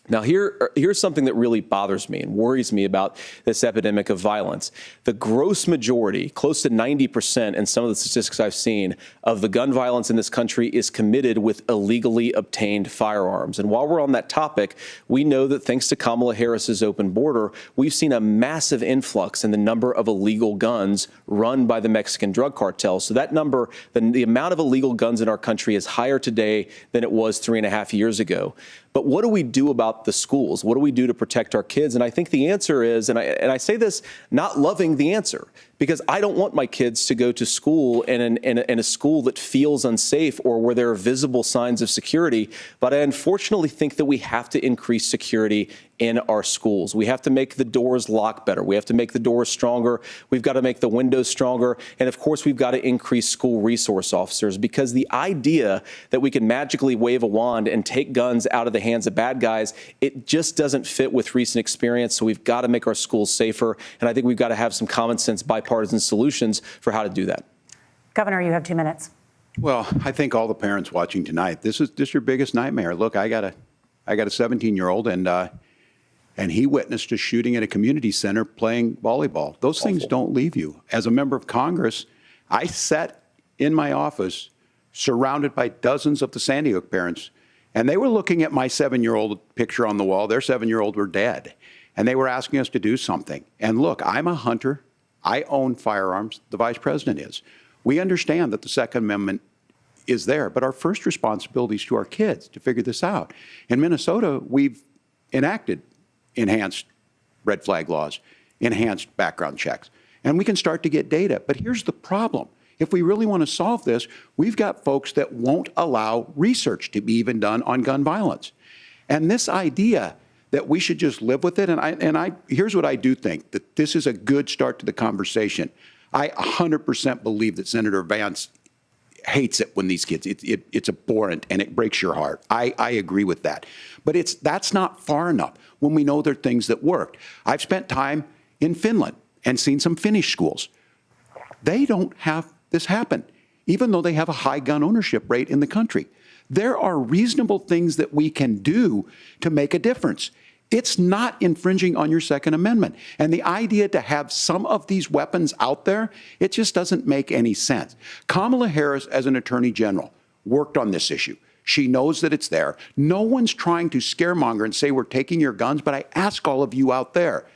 Now, here's something that really bothers me and worries me about this epidemic of violence. The gross majority, close to 90% in some of the statistics I've seen, of the gun violence in this country is committed with illegally obtained firearms. And while we're on that topic, we know that thanks to Kamala Harris's open border, we've seen a massive influx in the number of illegal guns run by the Mexican drug cartels. So that number, the amount of illegal guns in our country is higher today than it was 3.5 years ago. But what do we do about the schools? What do we do to protect our kids? And I think the answer is, and I say this not loving the answer, because I don't want my kids to go to school in a school that feels unsafe or where there are visible signs of security. But I unfortunately think that we have to increase security in our schools. We have to make the doors lock better. We have to make the doors stronger. We've got to make the windows stronger. And of course, we've got to increase school resource officers, because the idea that we can magically wave a wand and take guns out of the hands of bad guys, it just doesn't fit with recent experience. So we've got to make our schools safer. And I think we've got to have some common sense bipartisan solutions for how to do that. Governor, you have 2 minutes. Well, I think all the parents watching tonight, this is your biggest nightmare. Look, I got a 17-year-old, and he witnessed a shooting at a community center playing volleyball. Those things don't leave you. As a member of Congress, I sat in my office surrounded by dozens of the Sandy Hook parents, and they were looking at my 7-year-old picture on the wall. Their 7-year-old were dead, and they were asking us to do something. And look, I'm a hunter. I own firearms. The vice president is. We understand that the Second Amendment is there, but our first responsibility is to our kids to figure this out. In Minnesota, we've enacted enhanced red flag laws, enhanced background checks, and we can start to get data. But here's the problem. If we really want to solve this, we've got folks that won't allow research to be even done on gun violence. And this idea that we should just live with it, and here's what I do think, that this is a good start to the conversation. I 100% believe that Senator Vance hates it when these kids, it's abhorrent and it breaks your heart. I agree with that. But that's not far enough when we know there are things that worked. I've spent time in Finland and seen some Finnish schools. They don't have this happen, even though they have a high gun ownership rate in the country. There are reasonable things that we can do to make a difference. It's not infringing on your Second Amendment. And the idea to have some of these weapons out there, it just doesn't make any sense. Kamala Harris, as an attorney general, worked on this issue. She knows that it's there. No one's trying to scaremonger and say we're taking your guns, but I ask all of you out there,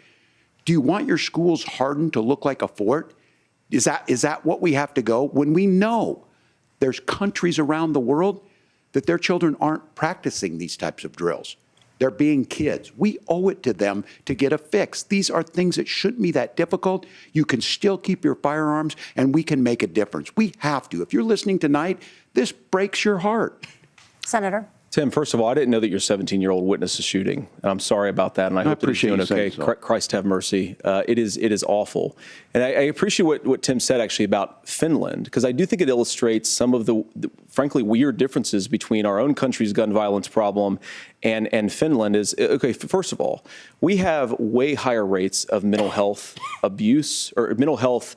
do you want your schools hardened to look like a fort? Is that what we have to go? When we know there's countries around the world that their children aren't practicing these types of drills. They're being kids. We owe it to them to get a fix. These are things that shouldn't be that difficult. You can still keep your firearms, and we can make a difference. We have to. If you're listening tonight, this breaks your heart. Senator? Tim, first of all, I didn't know that your 17-year-old witnessed a shooting. And I'm sorry about that, and I hope that he's appreciate doing you okay. saying so. Christ have mercy. It is awful. And I appreciate what Tim said, actually, about Finland, because I do think it illustrates some of the frankly, weird differences between our own country's gun violence problem and Finland. Is, okay, first of all, we have way higher rates of mental health abuse or mental health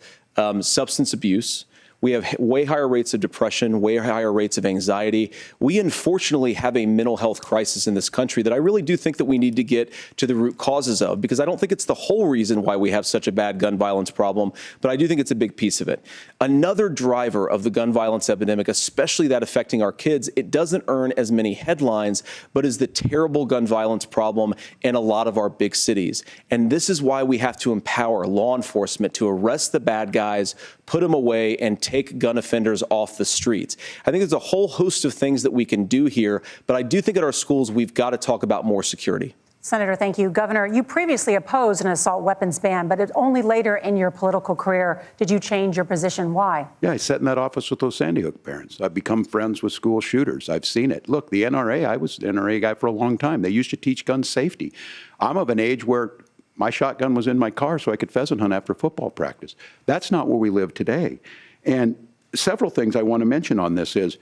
substance abuse. We have way higher rates of depression, way higher rates of anxiety. We unfortunately have a mental health crisis in this country that I really do think that we need to get to the root causes of, because I don't think it's the whole reason why we have such a bad gun violence problem, but I do think it's a big piece of it. Another driver of the gun violence epidemic, especially that affecting our kids, it doesn't earn as many headlines, but is the terrible gun violence problem in a lot of our big cities. And this is why we have to empower law enforcement to arrest the bad guys, put them away, and take gun offenders off the streets. I think there's a whole host of things that we can do here, but I do think at our schools we've got to talk about more security. Senator, thank you. Governor, you previously opposed an assault weapons ban, but it only later in your political career did you change your position. Why? Yeah, I sat in that office with those Sandy Hook parents. I've become friends with school shooters. I've seen it. Look, the NRA, I was an NRA guy for a long time. They used to teach gun safety. I'm of an age where my shotgun was in my car so I could pheasant hunt after football practice. That's not where we live today. And several things I want to mention on this is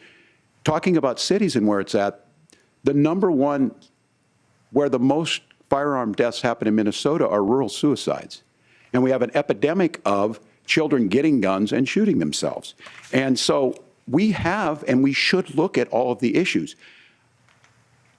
talking about cities and where it's at. The number one where the most firearm deaths happen in Minnesota are rural suicides. And we have an epidemic of children getting guns and shooting themselves. And so we have, and we should look at all of the issues,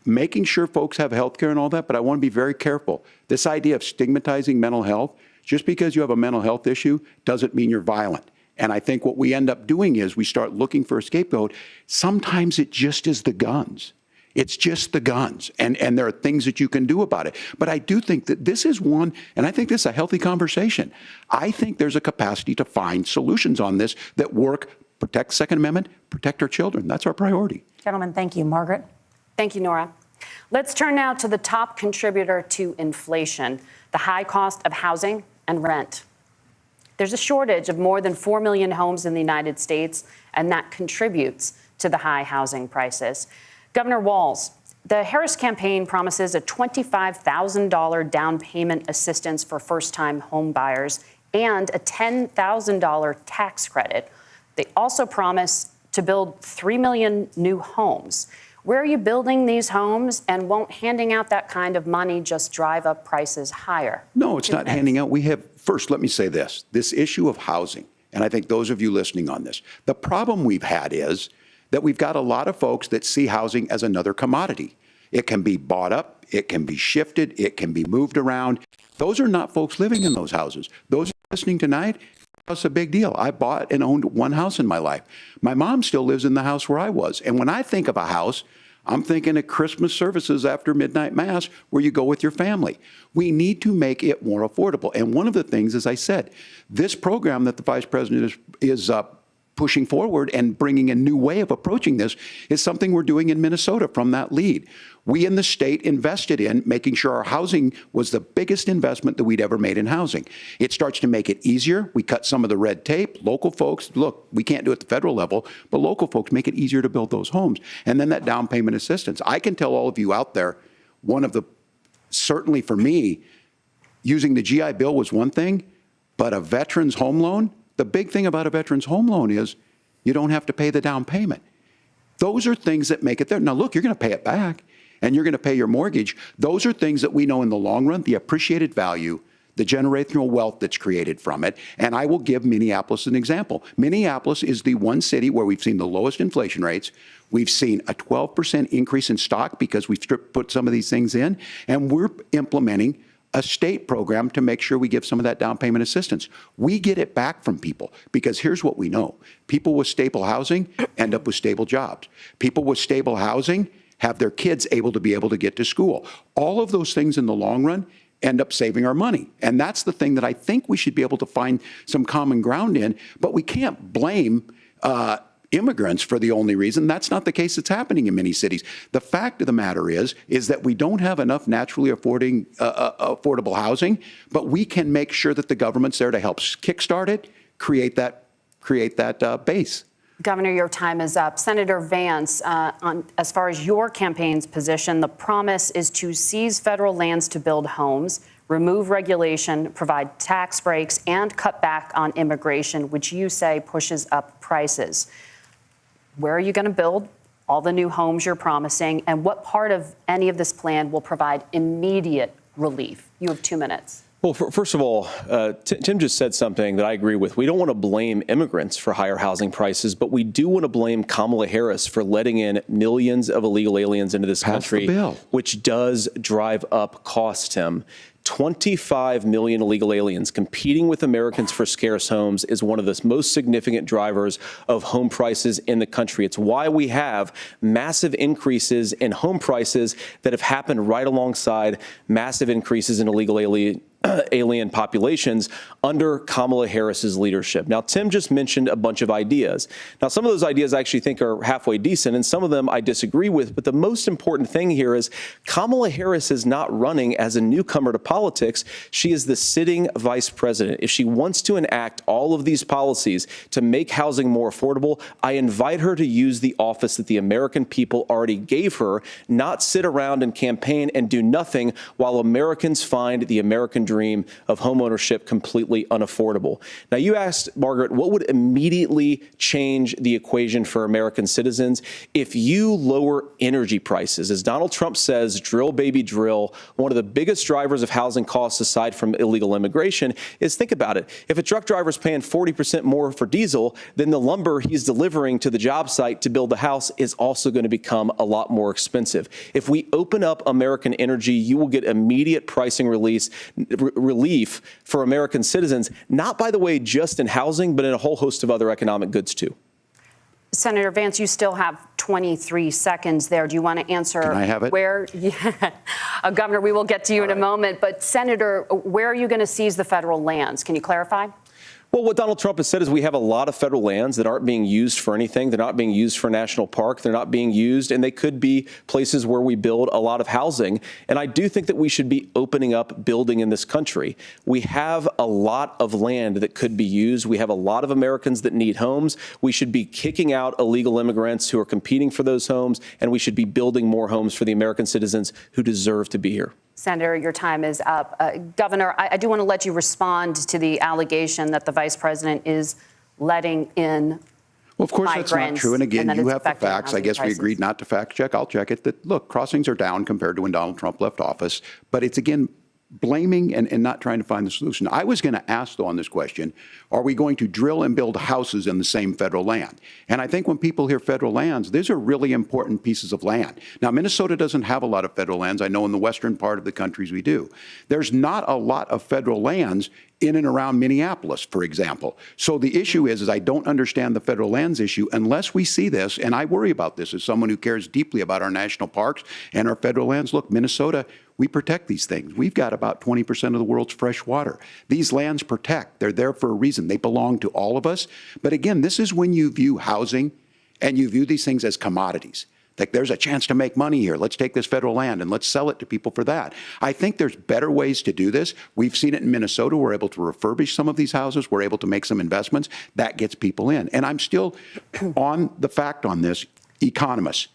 making sure folks have health care and all that, but I want to be very careful. This idea of stigmatizing mental health, just because you have a mental health issue doesn't mean you're violent. And I think what we end up doing is we start looking for a scapegoat. Sometimes it just is the guns. It's just the guns, and there are things that you can do about it. But I do think that this is one, and I think this is a healthy conversation. I think there's a capacity to find solutions on this that work, protect Second Amendment, protect our children. That's our priority. Gentlemen, thank you. Margaret? Thank you, Nora. Let's turn now to the top contributor to inflation, the high cost of housing and rent. There's a shortage of more than 4 million homes in the United States, and that contributes to the high housing prices. Governor Walz, the Harris campaign promises a $25,000 down payment assistance for first-time home buyers and a $10,000 tax credit. They also promise to build 3 million new homes. Where are you building these homes, and won't handing out that kind of money just drive up prices higher? No, it's not handing out. We have, first, let me say this issue of housing, and I think those of you listening on this, the problem we've had is that we've got a lot of folks that see housing as another commodity. It can be bought up, it can be shifted, it can be moved around. Those are not folks living in those houses. Those listening tonight, that's a big deal. I bought and owned one house in my life. My mom still lives in the house where I was. And when I think of a house, I'm thinking of Christmas services after midnight mass where you go with your family. We need to make it more affordable. And one of the things, as I said, this program that the Vice President is pushing forward and bringing a new way of approaching this is something we're doing in Minnesota from that lead. We in the state invested in making sure our housing was the biggest investment that we'd ever made in housing. It starts to make it easier. We cut some of the red tape. Local folks, look, we can't do it at the federal level, but local folks make it easier to build those homes. And then that down payment assistance. I can tell all of you out there, one of the, certainly for me, using the GI Bill was one thing, but a veteran's home loan, the big thing about a veteran's home loan is you don't have to pay the down payment. Those are things that make it there. Now, look, you're going to pay it back, and you're going to pay your mortgage. Those are things that we know in the long run, the appreciated value, the generational wealth that's created from it. And I will give Minneapolis an example. Minneapolis is the one city where we've seen the lowest inflation rates. We've seen a 12% increase in stock because we've put some of these things in, and we're implementing a state program to make sure we give some of that down payment assistance. We get it back from people because here's what we know. People with stable housing end up with stable jobs. People with stable housing have their kids able to get to school. All of those things in the long run end up saving our money. And that's the thing that I think we should be able to find some common ground in, but we can't blame immigrants for the only reason. That's not the case that's happening in many cities. The fact of the matter is that we don't have enough naturally affordable housing, but we can make sure that the government's there to help kickstart it, create that base. Governor, your time is up. Senator Vance, as far as your campaign's position, the promise is to seize federal lands to build homes, remove regulation, provide tax breaks, and cut back on immigration, which you say pushes up prices. Where are you going to build all the new homes you're promising, and what part of any of this plan will provide immediate relief? You have 2 minutes. Well, first of all, Tim just said something that I agree with. We don't want to blame immigrants for higher housing prices, but we do want to blame Kamala Harris for letting in millions of illegal aliens into this country, which does drive up costs, Tim. 25 million illegal aliens competing with Americans for scarce homes is one of the most significant drivers of home prices in the country. It's why we have massive increases in home prices that have happened right alongside massive increases in illegal alien populations under Kamala Harris's leadership. Now, Tim just mentioned a bunch of ideas. Now, some of those ideas I actually think are halfway decent, and some of them I disagree with. But the most important thing here is Kamala Harris is not running as a newcomer to politics. She is the sitting vice president. If she wants to enact all of these policies to make housing more affordable, I invite her to use the office that the American people already gave her, not sit around and campaign and do nothing while Americans find the American dream of homeownership completely unaffordable. Now, you asked, Margaret, what would immediately change the equation for American citizens? If you lower energy prices, as Donald Trump says, drill, baby, drill, one of the biggest drivers of housing costs aside from illegal immigration is, think about it, if a truck driver is paying 40% more for diesel, then the lumber he's delivering to the job site to build the house is also going to become a lot more expensive. If we open up American energy, you will get immediate pricing relief for American citizens, not, by the way, just in housing, but in a whole host of other economic goods, too. Senator Vance, you still have 23 seconds there. Do you want to answer? Can I have it? Where, yeah. Governor, we will get to you in a moment. But, Senator, where are you going to seize the federal lands? Can you clarify? Well, what Donald Trump has said is we have a lot of federal lands that aren't being used for anything. They're not being used for a national park. They're not being used, and they could be places where we build a lot of housing. And I do think that we should be opening up building in this country. We have a lot of land that could be used. We have a lot of Americans that need homes. We should be kicking out illegal immigrants who are competing for those homes, and we should be building more homes for the American citizens who deserve to be here. Senator, your time is up. Governor, I do want to let you respond to the allegation that the vice president is letting in Well, of course, that's not true. And again, you have the facts. I guess we prices. agreed not to fact check. I'll check it. That, look, crossings are down compared to when Donald Trump left office. But it's, again, blaming and not trying to find the solution. I was going to ask, though, on this question, are we going to drill and build houses in the same federal land? And I think when people hear federal lands, these are really important pieces of land. Now, Minnesota doesn't have a lot of federal lands. I know in the western part of the countries we do. There's not a lot of federal lands in and around Minneapolis, for example. So the issue is I don't understand the federal lands issue unless we see this, and I worry about this as someone who cares deeply about our national parks and our federal lands. Look, Minnesota, we protect these things. We've got about 20% of the world's fresh water. These lands protect. They're there for a reason. They belong to all of us. But again, this is when you view housing and you view these things as commodities. Like, there's a chance to make money here. Let's take this federal land and let's sell it to people for that. I think there's better ways to do this. We've seen it in Minnesota. We're able to refurbish some of these houses. We're able to make some investments. That gets people in. And I'm still on the fact on this. Economists,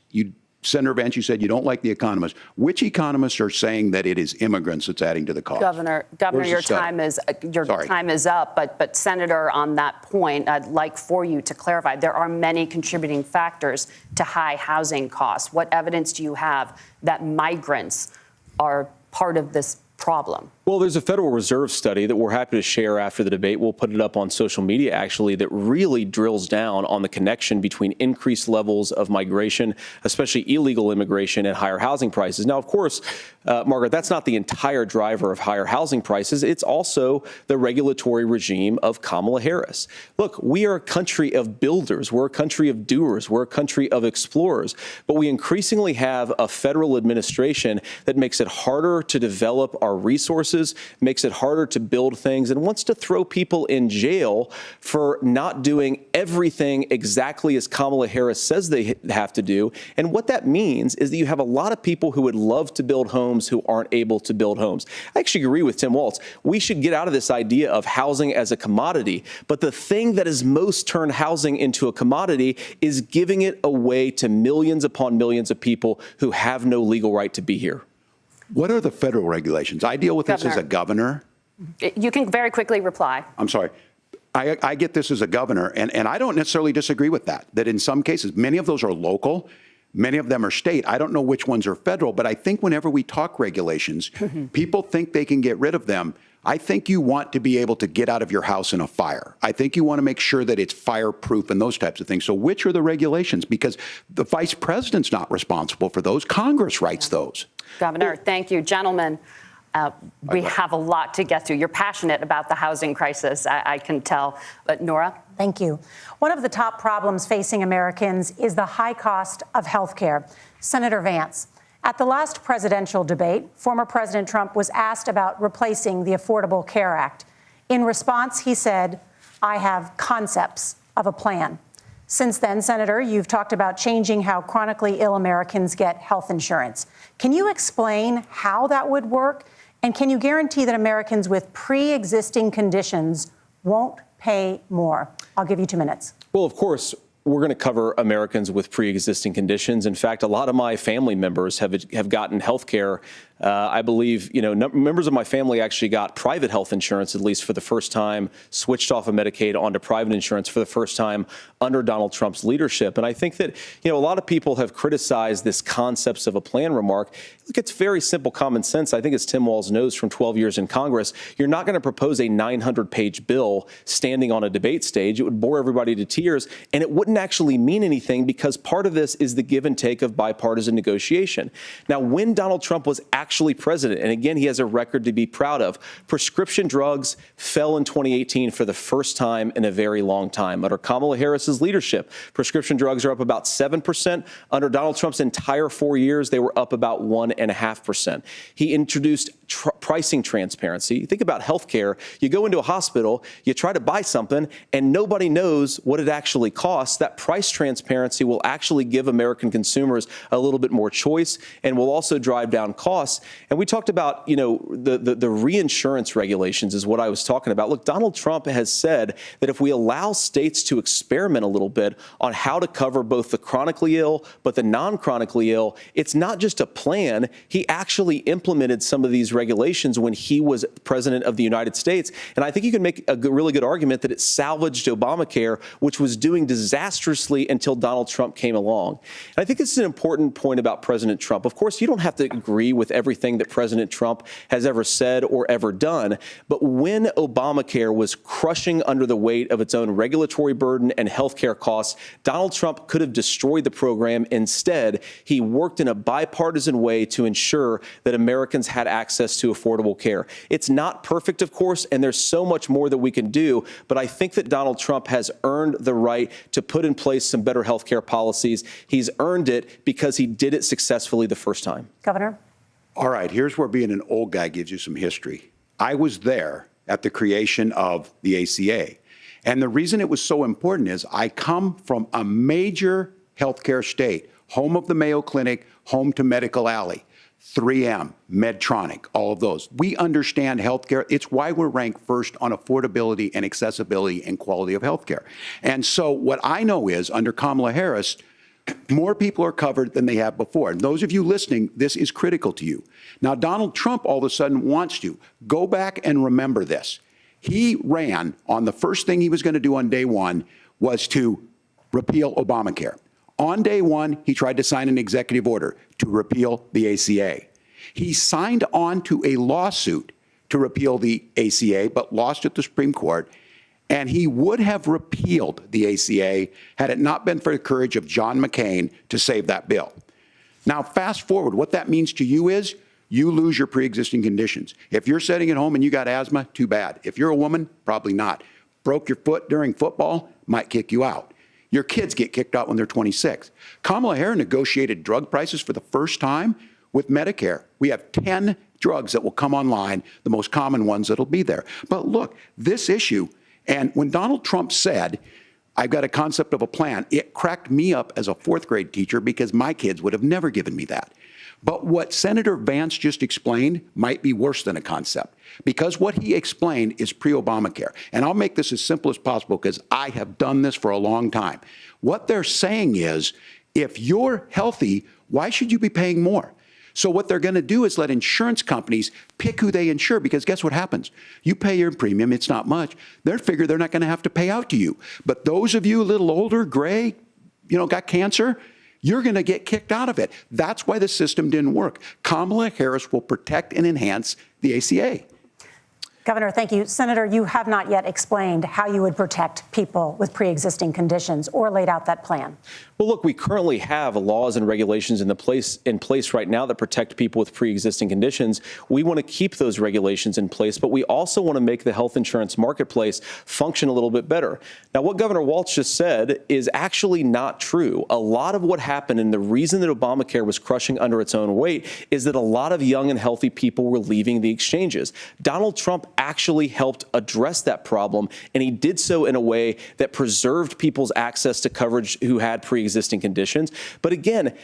Senator Vance, you said you don't like the economists. Which economists are saying that it is immigrants that's adding to the cost? Governor, your time is up. But Senator, on that point, I'd like for you to clarify. There are many contributing factors to high housing costs. What evidence do you have that migrants are part of this problem? Well, there's a Federal Reserve study that we're happy to share after the debate. We'll put it up on social media, actually, that really drills down on the connection between increased levels of migration, especially illegal immigration, and higher housing prices. Now, of course, Margaret, that's not the entire driver of higher housing prices. It's also the regulatory regime of Kamala Harris. Look, we are a country of builders. We're a country of doers. We're a country of explorers. But we increasingly have a federal administration that makes it harder to develop our resources resources, makes it harder to build things, and wants to throw people in jail for not doing everything exactly as Kamala Harris says they have to do. And what that means is that you have a lot of people who would love to build homes who aren't able to build homes. I actually agree with Tim Walz. We should get out of this idea of housing as a commodity. But the thing that has most turned housing into a commodity is giving it away to millions upon millions of people who have no legal right to be here. What are the federal regulations? I deal with this as a governor. You can very quickly reply. I'm sorry. I get this as a governor, and I don't necessarily disagree with that in some cases, many of those are local, many of them are state. I don't know which ones are federal, but I think whenever we talk regulations, people think they can get rid of them. I think you want to be able to get out of your house in a fire. I think you want to make sure that it's fireproof and those types of things. So which are the regulations? Because the vice president's not responsible for those. Congress writes those. Governor, thank you. Gentlemen, we have a lot to get to. You're passionate about the housing crisis, I can tell. But Nora? Thank you. One of the top problems facing Americans is the high cost of health care. Senator Vance, at the last presidential debate, former President Trump was asked about replacing the Affordable Care Act. In response, he said, "I have concepts of a plan." Since then, Senator, you've talked about changing how chronically ill Americans get health insurance. Can you explain how that would work? And can you guarantee that Americans with pre-existing conditions won't pay more? I'll give you 2 minutes. Well, of course, we're going to cover Americans with pre-existing conditions. In fact, a lot of my family members have gotten health care. I believe, members of my family actually got private health insurance, at least for the first time, switched off of Medicaid onto private insurance for the first time under Donald Trump's leadership. And I think that, a lot of people have criticized this concepts of a plan remark. Look, it's very simple common sense. I think as Tim Walz knows from 12 years in Congress, you're not going to propose a 900-page bill standing on a debate stage. It would bore everybody to tears, and it wouldn't actually mean anything because part of this is the give and take of bipartisan negotiation. Now, when Donald Trump was actually president, and again, he has a record to be proud of, prescription drugs fell in 2018 for the first time in a very long time. Under Kamala Harris's leadership, prescription drugs are up about 7%. Under Donald Trump's entire 4 years, they were up about 1.5%. He introduced pricing transparency. Think about healthcare. You go into a hospital, you try to buy something, and nobody knows what it actually costs. That price transparency will actually give American consumers a little bit more choice and will also drive down costs. And we talked about, the reinsurance regulations is what I was talking about. Look, Donald Trump has said that if we allow states to experiment a little bit on how to cover both the chronically ill but the non-chronically ill, it's not just a plan. He actually implemented some of these regulations when he was president of the United States. And I think you can make a really good argument that it salvaged Obamacare, which was doing disastrously until Donald Trump came along. And I think this is an important point about President Trump. Of course, you don't have to agree with everything that President Trump has ever said or ever done. But when Obamacare was crushing under the weight of its own regulatory burden and health care costs, Donald Trump could have destroyed the program. Instead, he worked in a bipartisan way to ensure that Americans had access to affordable care. It's not perfect, of course, and there's so much more that we can do. But I think that Donald Trump has earned the right to put in place some better health care policies. He's earned it because he did it successfully the first time. Governor? All right, here's where being an old guy gives you some history. I was there at the creation of the ACA. And the reason it was so important is I come from a major healthcare state, home of the Mayo Clinic, home to Medical Alley, 3M, Medtronic, all of those. We understand healthcare. It's why we're ranked first on affordability and accessibility and quality of healthcare. And so what I know is under Kamala Harris, more people are covered than they have before. And those of you listening, this is critical to you. Now, Donald Trump all of a sudden wants to go back and remember this. He ran on the first thing he was going to do on day one was to repeal Obamacare. On day one, he tried to sign an executive order to repeal the ACA. He signed on to a lawsuit to repeal the ACA, but lost at the Supreme Court. And he would have repealed the ACA had it not been for the courage of John McCain to save that bill. Now, fast forward, what that means to you is you lose your pre-existing conditions. If you're sitting at home and you got asthma, too bad. If you're a woman, probably not. Broke your foot during football, might kick you out. Your kids get kicked out when they're 26. Kamala Harris negotiated drug prices for the first time with Medicare. We have 10 drugs that will come online, the most common ones that'll be there. But look, this issue, and when Donald Trump said, I've got a concept of a plan, it cracked me up as a fourth grade teacher because my kids would have never given me that. But what Senator Vance just explained might be worse than a concept, because what he explained is pre-Obamacare. And I'll make this as simple as possible because I have done this for a long time. What they're saying is, if you're healthy, why should you be paying more? So what they're going to do is let insurance companies pick who they insure, because guess what happens? You pay your premium, it's not much. They figure they're not going to have to pay out to you. But those of you a little older, gray, got cancer, you're going to get kicked out of it. That's why the system didn't work. Kamala Harris will protect and enhance the ACA. Governor, thank you. Senator, you have not yet explained how you would protect people with pre-existing conditions or laid out that plan. Well, look, we currently have laws and regulations in place right now that protect people with pre-existing conditions. We want to keep those regulations in place, but we also want to make the health insurance marketplace function a little bit better. Now, what Governor Walz just said is actually not true. A lot of what happened, and the reason that Obamacare was crushing under its own weight, is that a lot of young and healthy people were leaving the exchanges. Donald Trump actually helped address that problem, and he did so in a way that preserved people's access to coverage who had pre-existing conditions. But again,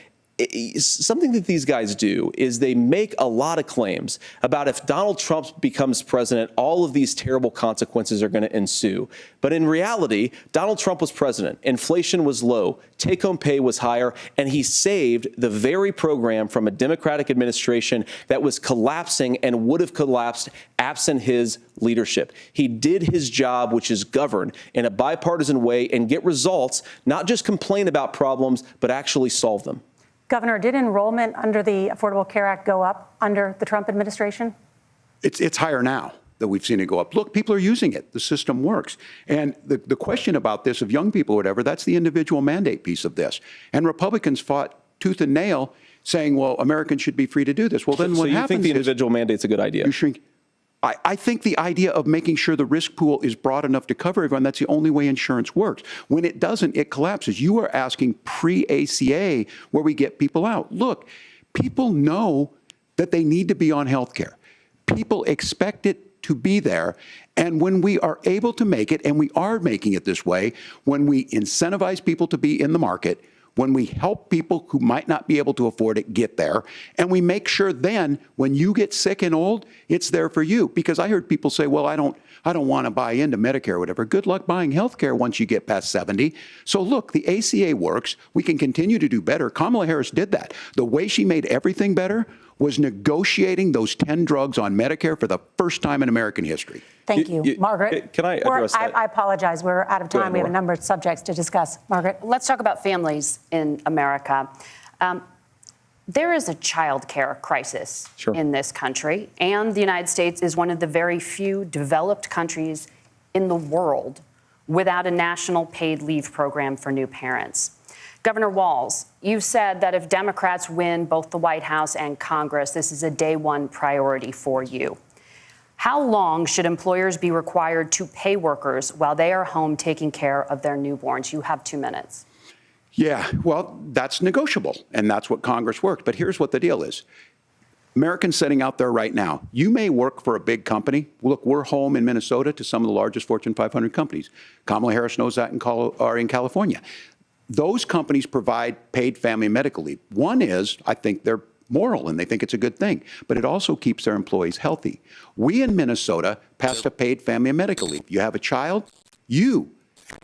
something that these guys do is they make a lot of claims about if Donald Trump becomes president, all of these terrible consequences are going to ensue. But in reality, Donald Trump was president. Inflation was low. Take-home pay was higher. And he saved the very program from a Democratic administration that was collapsing and would have collapsed absent his leadership. He did his job, which is govern in a bipartisan way and get results, not just complain about problems, but actually solve them. Governor, did enrollment under the Affordable Care Act go up under the Trump administration? It's higher now that we've seen it go up. Look, people are using it. The system works. And the question about this of young people or whatever, that's the individual mandate piece of this. And Republicans fought tooth and nail saying, well, Americans should be free to do this. Well, then what happens is... So you think the individual mandate's a good idea? You shrink. I think the idea of making sure the risk pool is broad enough to cover everyone, that's the only way insurance works. When it doesn't, it collapses. You are asking pre-ACA where we get people out. Look, people know that they need to be on health care. People expect it to be there. And when we are able to make it, and we are making it this way, when we incentivize people to be in the market, when we help people who might not be able to afford it get there, and we make sure then when you get sick and old, it's there for you. Because I heard people say, well, I don't want to buy into Medicare or whatever. Good luck buying health care once you get past 70. So look, the ACA works. We can continue to do better. Kamala Harris did that. The way she made everything better was negotiating those 10 drugs on Medicare for the first time in American history. Thank you. Margaret? Can I address that? I apologize. We're out of time. We have a number of subjects to discuss. Margaret? Let's talk about families in America. There is a child care crisis in this country, and the United States is one of the very few developed countries in the world without a national paid leave program for new parents. Governor Walz, you've said that if Democrats win both the White House and Congress, this is a day one priority for you. How long should employers be required to pay workers while they are home taking care of their newborns? You have 2 minutes. Yeah, well, that's negotiable, and that's what Congress worked. But here's what the deal is. Americans sitting out there right now, you may work for a big company. Look, we're home in Minnesota to some of the largest Fortune 500 companies. Kamala Harris knows that in California. Those companies provide paid family and medical leave. One is, I think they're moral and they think it's a good thing, but it also keeps their employees healthy. We in Minnesota passed a paid family and medical leave. You have a child,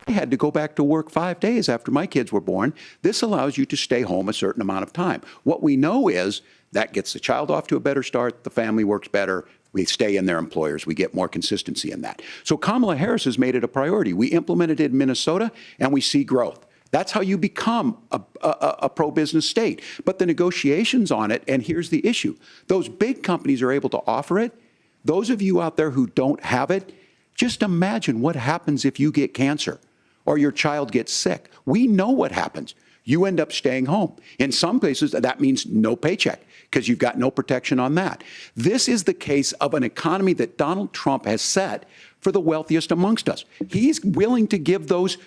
I had to go back to work 5 days after my kids were born. This allows you to stay home a certain amount of time. What we know is that gets the child off to a better start, the family works better, we stay in their employers, we get more consistency in that. So Kamala Harris has made it a priority. We implemented it in Minnesota and we see growth. That's how you become a pro-business state. But the negotiations on it, and here's the issue, those big companies are able to offer it. Those of you out there who don't have it, just imagine what happens if you get cancer or your child gets sick. We know what happens. You end up staying home. In some places, that means no paycheck because you've got no protection on that. This is the case of an economy that Donald Trump has set for the wealthiest amongst us. He's willing to give those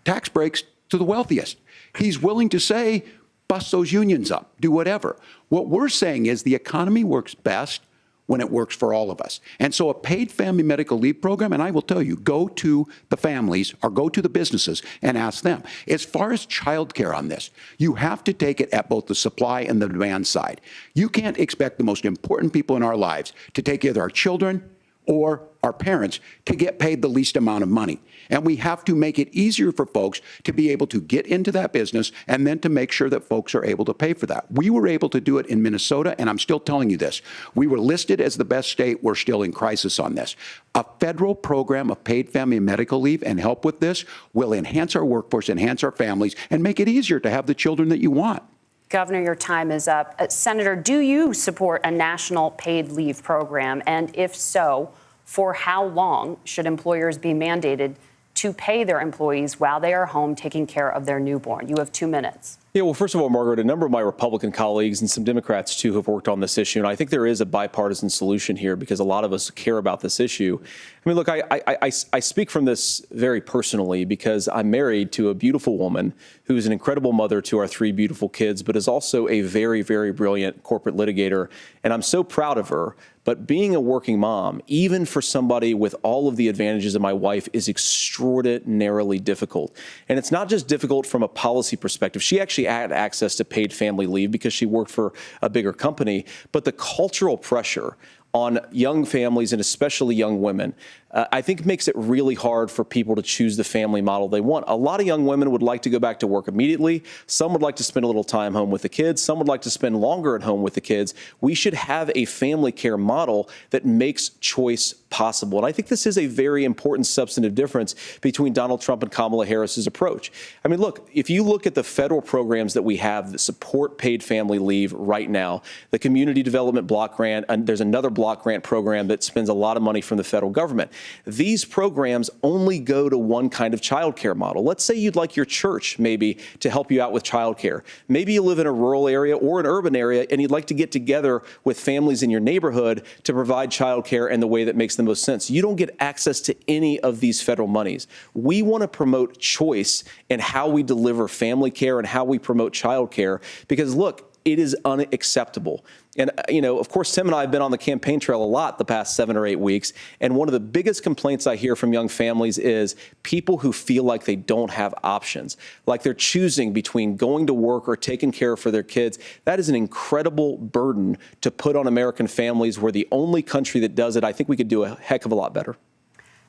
tax breaks to the wealthiest. He's willing to say, bust those unions up, do whatever. What we're saying is the economy works best when it works for all of us. And so a paid family medical leave program, and I will tell you, go to the families or go to the businesses and ask them. As far as childcare on this, you have to take it at both the supply and the demand side. You can't expect the most important people in our lives to take either our children or our parents to get paid the least amount of money. And we have to make it easier for folks to be able to get into that business and then to make sure that folks are able to pay for that. We were able to do it in Minnesota, and I'm still telling you this. We were listed as the best state. We're still in crisis on this. A federal program of paid family medical leave and help with this will enhance our workforce, enhance our families, and make it easier to have the children that you want. Governor, your time is up. Senator, do you support a national paid leave program? And if so, for how long should employers be mandated to pay their employees while they are home taking care of their newborn? You have 2 minutes. Yeah, well, first of all, Margaret, a number of my Republican colleagues and some Democrats, too, have worked on this issue. And I think there is a bipartisan solution here because a lot of us care about this issue. I mean, look, I speak from this very personally because I'm married to a beautiful woman who is an incredible mother to our 3 beautiful kids, but is also a very, very brilliant corporate litigator. And I'm so proud of her. But being a working mom, even for somebody with all of the advantages of my wife, is extraordinarily difficult. And it's not just difficult from a policy perspective. She actually had access to paid family leave because she worked for a bigger company. But the cultural pressure on young families and especially young women, I think makes it really hard for people to choose the family model they want. A lot of young women would like to go back to work immediately. Some would like to spend a little time home with the kids. Some would like to spend longer at home with the kids. We should have a family care model that makes choice possible. And I think this is a very important substantive difference between Donald Trump and Kamala Harris's approach. I mean, look, if you look at the federal programs that we have that support paid family leave right now, the Community Development Block Grant, and there's another block grant program that spends a lot of money from the federal government. These programs only go to one kind of childcare model. Let's say you'd like your church maybe to help you out with childcare. Maybe you live in a rural area or an urban area and you'd like to get together with families in your neighborhood to provide childcare in the way that makes the most sense. You don't get access to any of these federal monies. We want to promote choice in how we deliver family care and how we promote childcare because, look, it is unacceptable. And, you know, of course, Tim and I have been on the campaign trail a lot the past 7 or 8 weeks. And one of the biggest complaints I hear from young families is people who feel like they don't have options, like they're choosing between going to work or taking care for their kids. That is an incredible burden to put on American families. We're the only country that does it. I think we could do a heck of a lot better.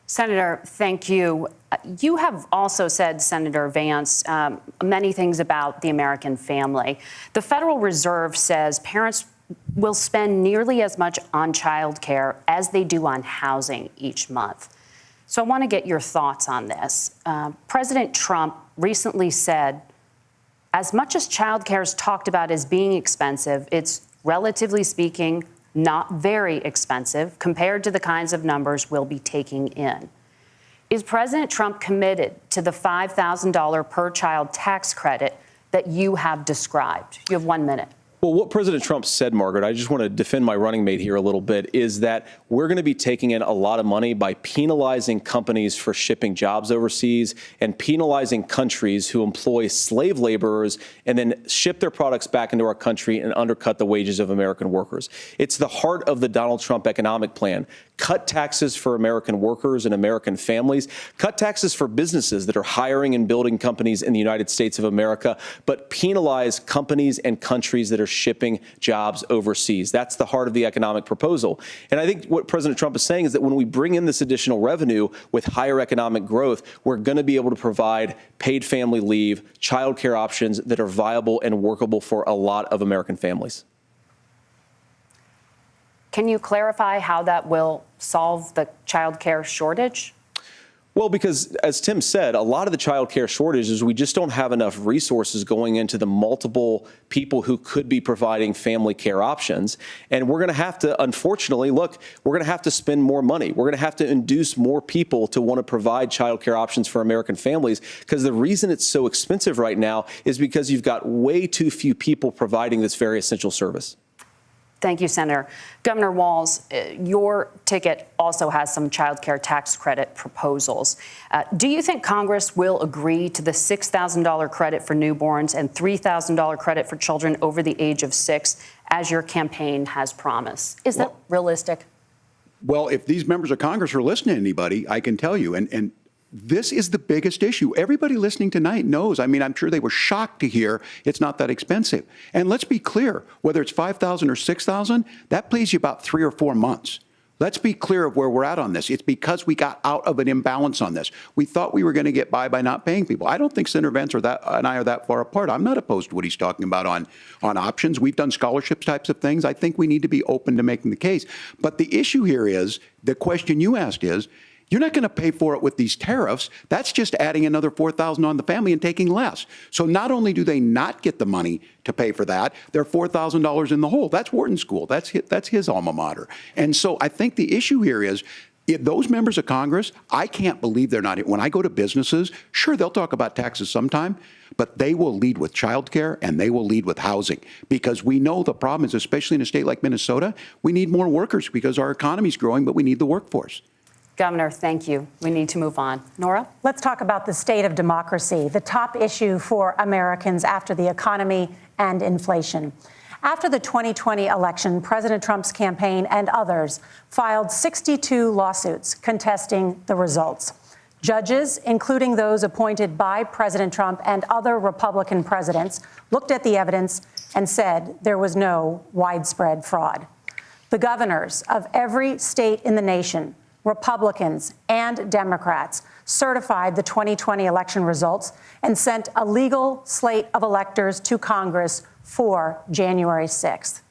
Senator, thank you. You have also said, Senator Vance, many things about the American family. The Federal Reserve says parents will spend nearly as much on child care as they do on housing each month. So I want to get your thoughts on this. President Trump recently said, as much as child care is talked about as being expensive, it's relatively speaking not very expensive compared to the kinds of numbers we'll be taking in. Is President Trump committed to the $5,000 per child tax credit that you have described? You have 1 minute. Well, what President Trump said, Margaret, I just want to defend my running mate here a little bit, is that we're going to be taking in a lot of money by penalizing companies for shipping jobs overseas and penalizing countries who employ slave laborers and then ship their products back into our country and undercut the wages of American workers. It's the heart of the Donald Trump economic plan. Cut taxes for American workers and American families. Cut taxes for businesses that are hiring and building companies in the United States of America, but penalize companies and countries that are shipping jobs overseas. That's the heart of the economic proposal. And I think what President Trump is saying is that when we bring in this additional revenue with higher economic growth, we're going to be able to provide paid family leave, child care options that are viable and workable for a lot of American families. Can you clarify how that will solve the child care shortage? Well, because as Tim said, a lot of the child care shortage is we just don't have enough resources going into the multiple people who could be providing family care options. And we're going to have to, unfortunately, look, we're going to have to spend more money. We're going to have to induce more people to want to provide child care options for American families, because the reason it's so expensive right now is because you've got way too few people providing this very essential service. Thank you, Senator. Governor Walz, your ticket also has some child care tax credit proposals. Do you think Congress will agree to the $6,000 credit for newborns and $3,000 credit for children over the age of 6, as your campaign has promised? Is that realistic? Well, if these members of Congress are listening to anybody, I can tell you, and this is the biggest issue. Everybody listening tonight knows. I mean, I'm sure they were shocked to hear it's not that expensive. And let's be clear, whether it's $5,000 or $6,000, that pays you about 3 or 4 months. Let's be clear of where we're at on this. It's because we got out of an imbalance on this. We thought we were going to get by not paying people. I don't think Senator Vance and I are that far apart. I'm not opposed to what he's talking about on options. We've done scholarships types of things. I think we need to be open to making the case. But the issue here is, the question you asked is, you're not going to pay for it with these tariffs. That's just adding another $4,000 on the family and taking less. So not only do they not get the money to pay for that, they're $4,000 in the hole. That's Wharton School. That's his alma mater. And so I think the issue here is, those members of Congress, I can't believe they're not. When I go to businesses, sure, they'll talk about taxes sometime, but they will lead with childcare and they will lead with housing, because we know the problem is, especially in a state like Minnesota, we need more workers because our economy's growing, but we need the workforce. Governor, thank you. We need to move on. Nora? Let's talk about the state of democracy, the top issue for Americans after the economy and inflation. After the 2020 election, President Trump's campaign and others filed 62 lawsuits contesting the results. Judges, including those appointed by President Trump and other Republican presidents, looked at the evidence and said there was no widespread fraud. The governors of every state in the nation, Republicans and Democrats, certified the 2020 election results and sent a legal slate of electors to Congress for January 6th.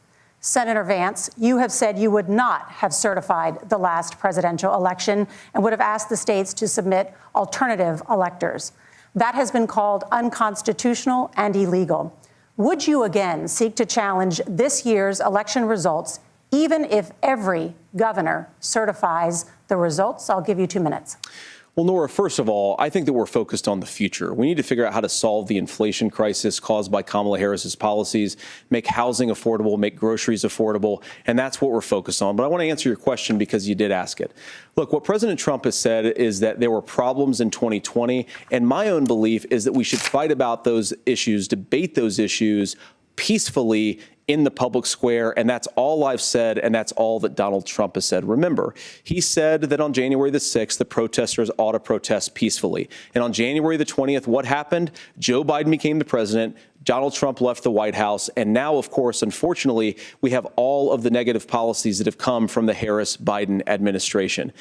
Senator Vance, you have said you would not have certified the last presidential election and would have asked the states to submit alternative electors. That has been called unconstitutional and illegal. Would you again seek to challenge this year's election results, even if every governor certifies the results? I'll give you 2 minutes. Well, Nora, first of all, I think that we're focused on the future. We need to figure out how to solve the inflation crisis caused by Kamala Harris's policies, make housing affordable, make groceries affordable, and that's what we're focused on. But I want to answer your question because you did ask it. Look, what President Trump has said is that there were problems in 2020, and my own belief is that we should fight about those issues, debate those issues peacefully in the public square, and that's all I've said, and that's all that Donald Trump has said. Remember, he said that on January the 6th, the protesters ought to protest peacefully. And on January the 20th, what happened? Joe Biden became the president. Donald Trump left the White House. And now, of course, unfortunately, we have all of the negative policies that have come from the Harris-Biden administration.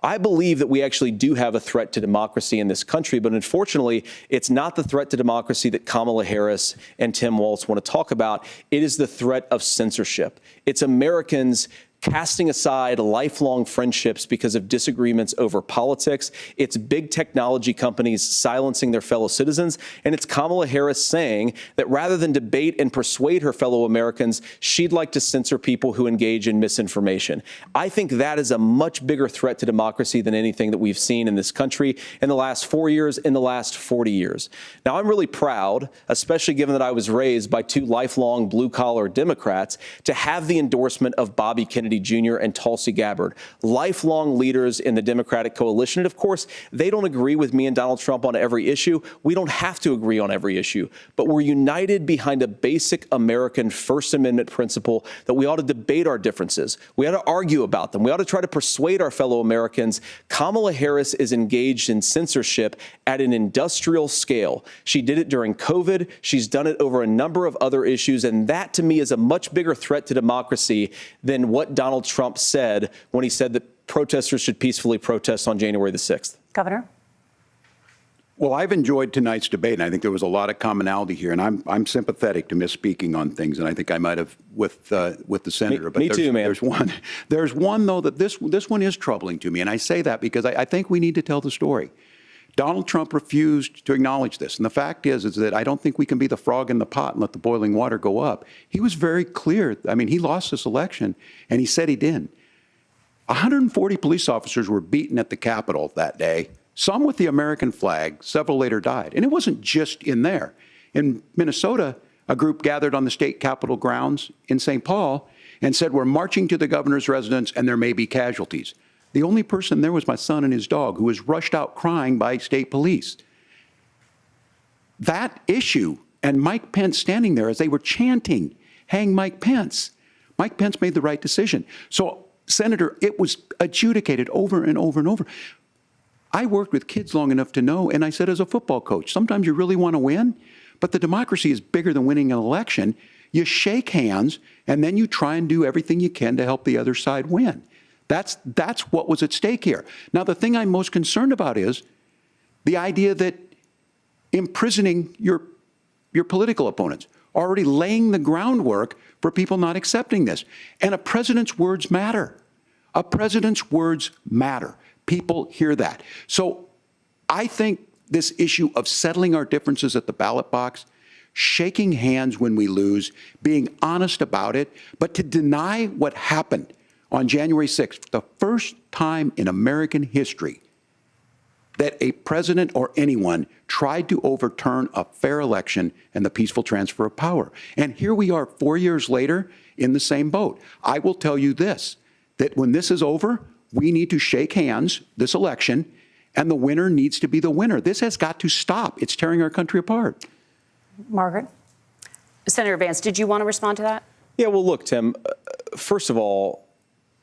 I believe that we actually do have a threat to democracy in this country, but unfortunately, it's not the threat to democracy that Kamala Harris and Tim Walz want to talk about. It is the threat of censorship. It's Americans casting aside lifelong friendships because of disagreements over politics. It's big technology companies silencing their fellow citizens. And it's Kamala Harris saying that rather than debate and persuade her fellow Americans, she'd like to censor people who engage in misinformation. I think that is a much bigger threat to democracy than anything that we've seen in this country in the last 4 years, in the last 40 years. Now, I'm really proud, especially given that I was raised by 2 lifelong blue-collar Democrats, to have the endorsement of Bobby Kennedy Jr. and Tulsi Gabbard, lifelong leaders in the Democratic coalition. And of course, they don't agree with me and Donald Trump on every issue. We don't have to agree on every issue, but we're united behind a basic American First Amendment principle that we ought to debate our differences. We ought to argue about them. We ought to try to persuade our fellow Americans. Kamala Harris is engaged in censorship at an industrial scale. She did it during COVID. She's done it over a number of other issues. And that, to me, is a much bigger threat to democracy than what Donald Trump said when he said that protesters should peacefully protest on January the 6th. Governor? Well, I've enjoyed tonight's debate, and I think there was a lot of commonality here. And I'm sympathetic to misspeaking on things, and I think I might have with the senator. Me too, man. There's one though that this one is troubling to me, and I say that because I think we need to tell the story. Donald Trump refused to acknowledge this. And the fact is that I don't think we can be the frog in the pot and let the boiling water go up. He was very clear. I mean, he lost this election, and he said he didn't. 140 police officers were beaten at the Capitol that day, some with the American flag. Several later died. And it wasn't just in there. In Minnesota, a group gathered on the state Capitol grounds in St. Paul, and said, we're marching to the governor's residence and there may be casualties. The only person there was my son and his dog, who was rushed out crying by state police. That issue and Mike Pence standing there as they were chanting, hang Mike Pence. Mike Pence made the right decision. So, Senator, it was adjudicated over and over and over. I worked with kids long enough to know, and I said as a football coach, sometimes you really want to win, but the democracy is bigger than winning an election. You shake hands, and then you try and do everything you can to help the other side win. That's what was at stake here. Now, the thing I'm most concerned about is the idea that imprisoning your political opponents, already laying the groundwork for people not accepting this. And a president's words matter. A president's words matter. People hear that. So I think this issue of settling our differences at the ballot box, shaking hands when we lose, being honest about it, but to deny what happened on January 6th, the first time in American history that a president or anyone tried to overturn a fair election and the peaceful transfer of power. And here we are 4 years later in the same boat. I will tell you this, that when this is over, we need to shake hands this election, and the winner needs to be the winner. This has got to stop. It's tearing our country apart. Margaret? Senator Vance, did you want to respond to that? Yeah, well, look, Tim, first of all,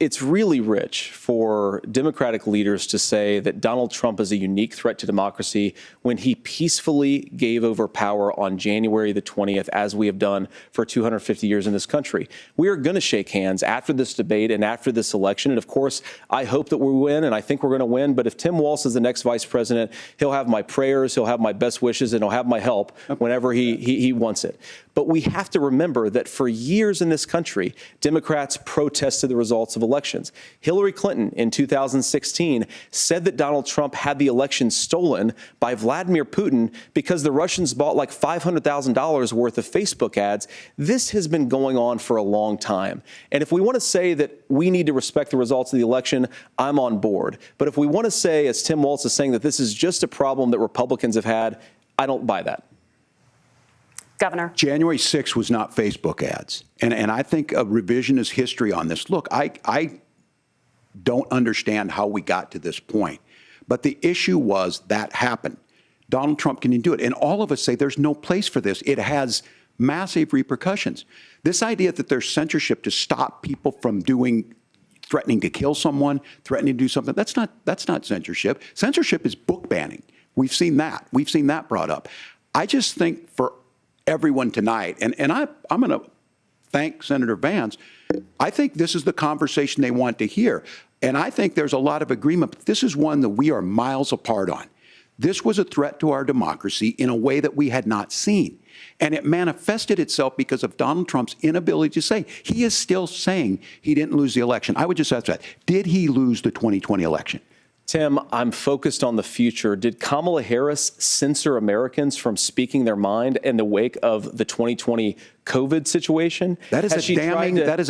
it's really rich for Democratic leaders to say that Donald Trump is a unique threat to democracy when he peacefully gave over power on January the 20th, as we have done for 250 years in this country. We are going to shake hands after this debate and after this election. And of course, I hope that we win, and I think we're going to win. But if Tim Walz is the next vice president, he'll have my prayers, he'll have my best wishes, and he'll have my help whenever he wants it. But we have to remember that for years in this country, Democrats protested the results of elections. Hillary Clinton in 2016 said that Donald Trump had the election stolen by Vladimir Putin because the Russians bought like $500,000 worth of Facebook ads. This has been going on for a long time. And if we want to say that we need to respect the results of the election, I'm on board. But if we want to say, as Tim Walz is saying, that this is just a problem that Republicans have had, I don't buy that. Governor. January 6th was not Facebook ads. And I think a revisionist history on this. Look, I don't understand how we got to this point. But the issue was that happened. Donald Trump can do it. And all of us say there's no place for this. It has massive repercussions. This idea that there's censorship to stop people from threatening to kill someone, threatening to do something, that's not censorship. Censorship is book banning. We've seen that. We've seen that brought up. I just think for everyone tonight, and I'm going to thank Senator Vance, I think this is the conversation they want to hear. And I think there's a lot of agreement, but this is one that we are miles apart on. This was a threat to our democracy in a way that we had not seen. And it manifested itself because of Donald Trump's inability to say. He is still saying he didn't lose the election. I would just ask that. Did he lose the 2020 election? Tim, I'm focused on the future. Did Kamala Harris censor Americans from speaking their mind in the wake of the 2020 COVID situation? That is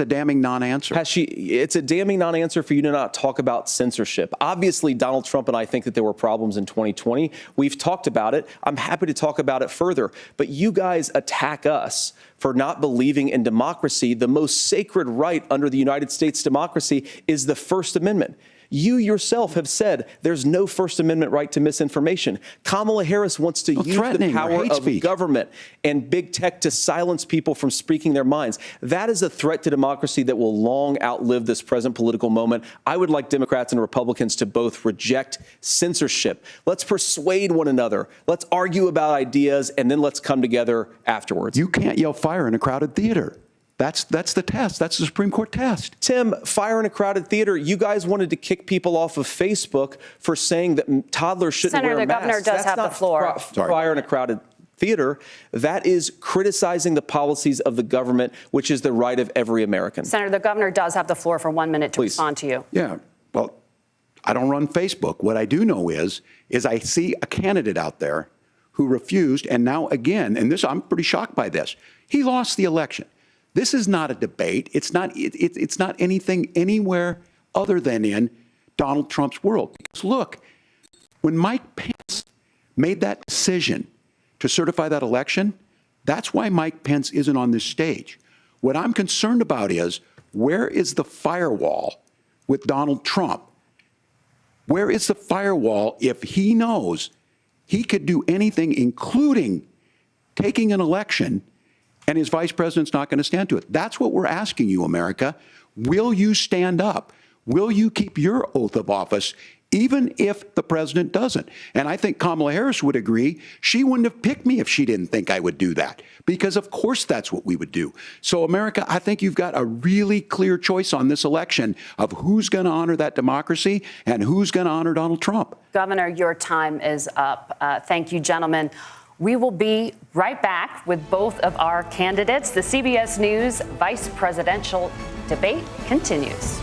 a damning non-answer. It's a damning non-answer for you to not talk about censorship. Obviously, Donald Trump and I think that there were problems in 2020. We've talked about it. I'm happy to talk about it further. But you guys attack us for not believing in democracy. The most sacred right under the United States democracy is the First Amendment. You yourself have said there's no First Amendment right to misinformation. Kamala Harris wants to use the power of government and big tech to silence people from speaking their minds. That is a threat to democracy that will long outlive this present political moment. I would like Democrats and Republicans to both reject censorship. Let's persuade one another. Let's argue about ideas, and then let's come together afterwards. You can't yell fire in a crowded theater. That's the test. That's the Supreme Court test. Tim, fire in a crowded theater. You guys wanted to kick people off of Facebook for saying that toddlers shouldn't wear masks. Senator, the governor does have the floor. Fire in a crowded theater. That is criticizing the policies of the government, which is the right of every American. Senator, the governor does have the floor for 1 minute to respond to you. Yeah. Well, I don't run Facebook. What I do know is I see a candidate out there who refused, and now again, and this, I'm pretty shocked by this. He lost the election. This is not a debate. It's not anything anywhere other than in Donald Trump's world. Because look, when Mike Pence made that decision to certify that election, that's why Mike Pence isn't on this stage. What I'm concerned about is Where is the firewall with Donald Trump? Where is the firewall if he knows he could do anything, including taking an election, and his vice president's not going to stand to it? That's what we're asking you, America. Will you stand up? Will you keep your oath of office, even if the president doesn't? And I think Kamala Harris would agree. She wouldn't have picked me if she didn't think I would do that, because of course that's what we would do. So, America, I think you've got a really clear choice on this election of who's going to honor that democracy and who's going to honor Donald Trump. Governor, your time is up. Thank you, gentlemen. We will be right back with both of our candidates. The CBS News vice presidential debate continues.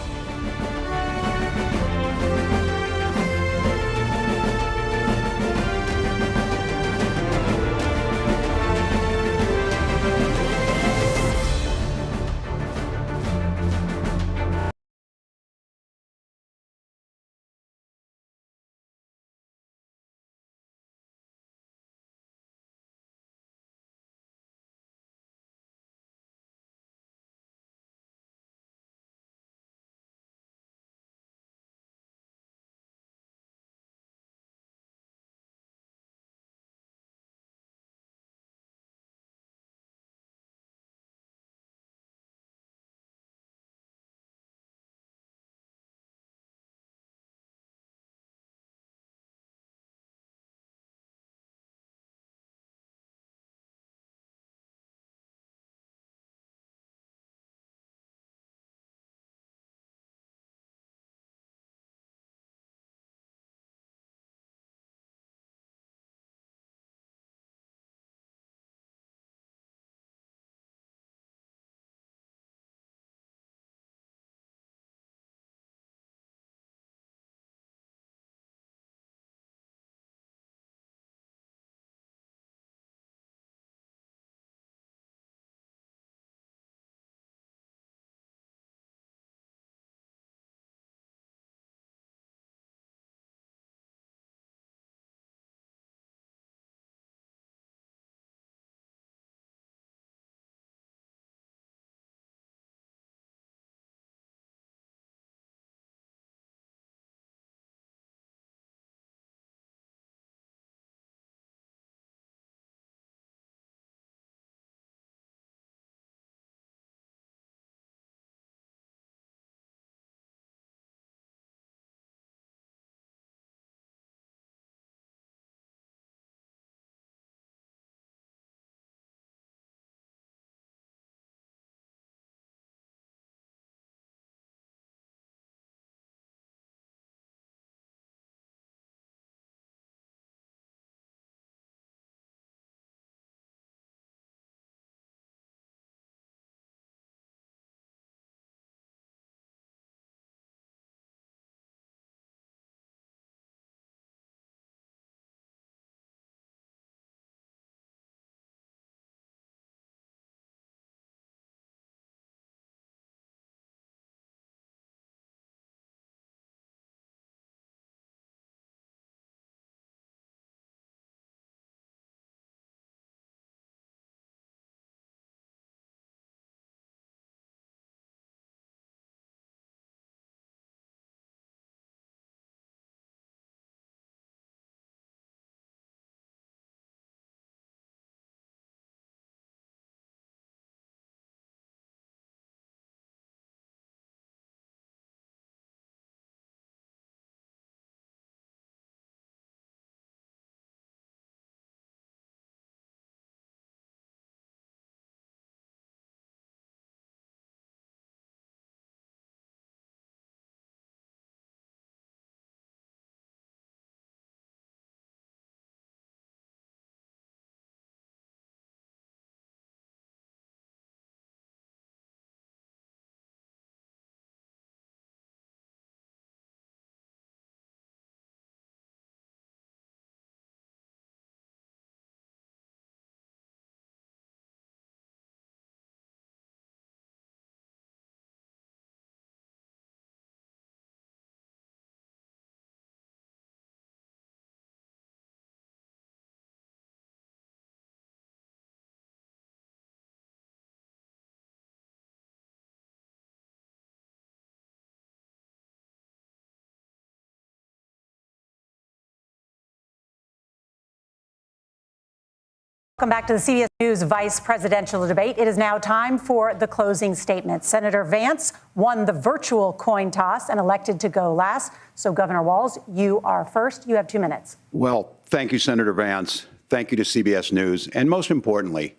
Welcome back to the CBS News Vice Presidential Debate. It is now time for the closing statement. Senator Vance won the virtual coin toss and elected to go last. So, Governor Walz, you are first. You have 2 minutes. Well, thank you, Senator Vance. Thank you to CBS News. And most importantly,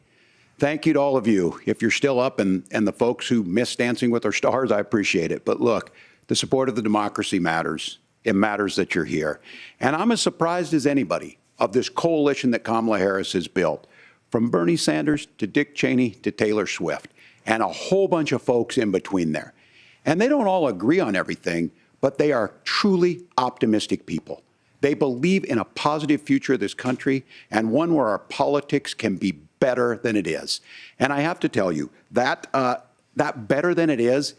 thank you to all of you. If you're still up and the folks who miss Dancing with Our Stars, I appreciate it. But look, the support of the democracy matters. It matters that you're here. And I'm as surprised as anybody of this coalition that Kamala Harris has built, from Bernie Sanders to Dick Cheney to Taylor Swift, and a whole bunch of folks in between there. And they don't all agree on everything, but they are truly optimistic people. They believe in a positive future of this country and one where our politics can be better than it is. And I have to tell you, that better than it is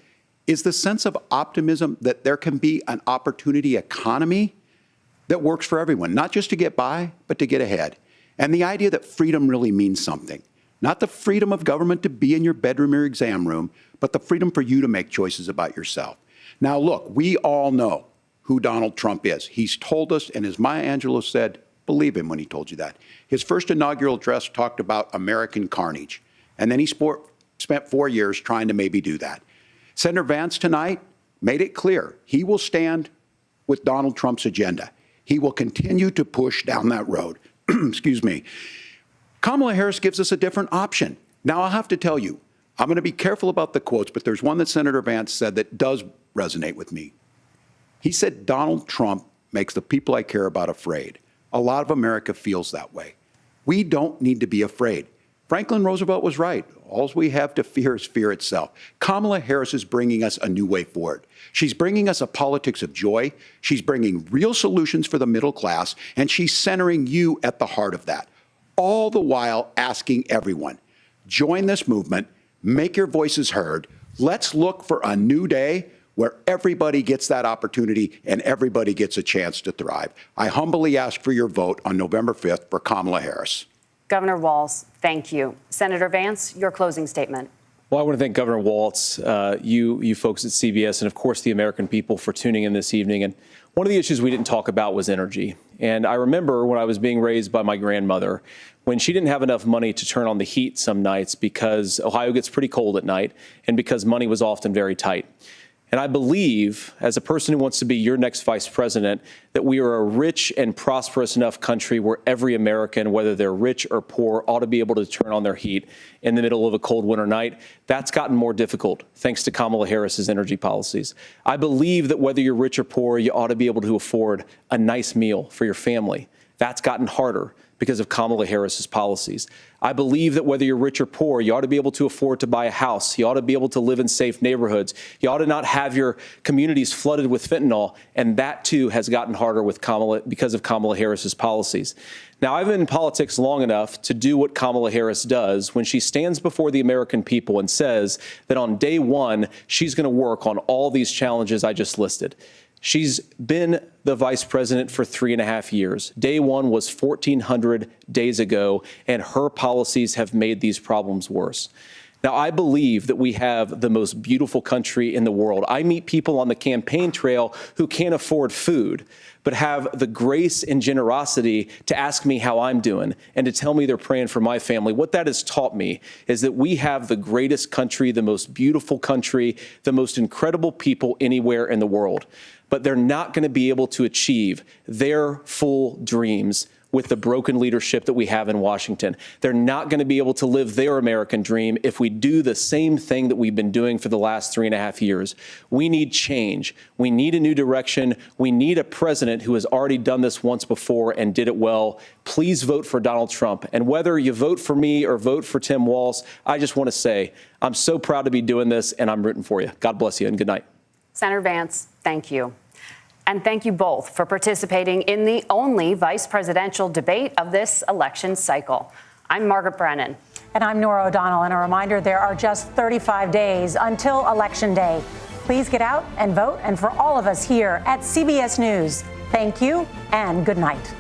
the sense of optimism that there can be an opportunity economy that works for everyone, not just to get by, but to get ahead. And the idea that freedom really means something. Not the freedom of government to be in your bedroom or exam room, but the freedom for you to make choices about yourself. Now, look, we all know who Donald Trump is. He's told us, and as Maya Angelou said, believe him when he told you that. His first inaugural address talked about American carnage, and then he spent 4 years trying to maybe do that. Senator Vance tonight made it clear he will stand with Donald Trump's agenda. He will continue to push down that road. Excuse me. Kamala Harris gives us a different option. Now, I'll have to tell you, I'm going to be careful about the quotes, but there's one that Senator Vance said that does resonate with me. He said, Donald Trump makes the people I care about afraid. A lot of America feels that way. We don't need to be afraid. Franklin Roosevelt was right. All we have to fear is fear itself. Kamala Harris is bringing us a new way forward. She's bringing us a politics of joy. She's bringing real solutions for the middle class, and she's centering you at the heart of that. All the while asking everyone, join this movement, make your voices heard. Let's look for a new day where everybody gets that opportunity and everybody gets a chance to thrive. I humbly ask for your vote on November 5th for Kamala Harris. Governor Walz, thank you. Senator Vance, your closing statement. Well, I want to thank Governor Walz, you folks at CBS, and of course the American people for tuning in this evening. And one of the issues we didn't talk about was energy. And I remember when I was being raised by my grandmother, when she didn't have enough money to turn on the heat some nights because Ohio gets pretty cold at night and because money was often very tight. And I believe, as a person who wants to be your next vice president, that we are a rich and prosperous enough country where every American, whether they're rich or poor, ought to be able to turn on their heat in the middle of a cold winter night. That's gotten more difficult thanks to Kamala Harris's energy policies. I believe that whether you're rich or poor, you ought to be able to afford a nice meal for your family. That's gotten harder because of Kamala Harris's policies. I believe that whether you're rich or poor, you ought to be able to afford to buy a house. You ought to be able to live in safe neighborhoods. You ought to not have your communities flooded with fentanyl. And that, too, has gotten harder with because of Kamala Harris's policies. Now, I've been in politics long enough to do what Kamala Harris does when she stands before the American people and says that on day one, she's going to work on all these challenges I just listed. She's been the vice president for 3.5 years. Day one was 1,400 days ago, and her policies have made these problems worse. Now, I believe that we have the most beautiful country in the world. I meet people on the campaign trail who can't afford food, but have the grace and generosity to ask me how I'm doing and to tell me they're praying for my family. What that has taught me is that we have the greatest country, the most beautiful country, the most incredible people anywhere in the world. But they're not going to be able to achieve their full dreams with the broken leadership that we have in Washington. They're not going to be able to live their American dream if we do the same thing that we've been doing for the last 3.5 years. We need change. We need a new direction. We need a president who has already done this once before and did it well. Please vote for Donald Trump. And whether you vote for me or vote for Tim Walz, I just want to say I'm so proud to be doing this, and I'm rooting for you. God bless you, and good night. Senator Vance, thank you. And thank you both for participating in the only vice presidential debate of this election cycle. I'm Margaret Brennan. And I'm Norah O'Donnell. And a reminder, there are just 35 days until Election Day. Please get out and vote. And for all of us here at CBS News, thank you and good night.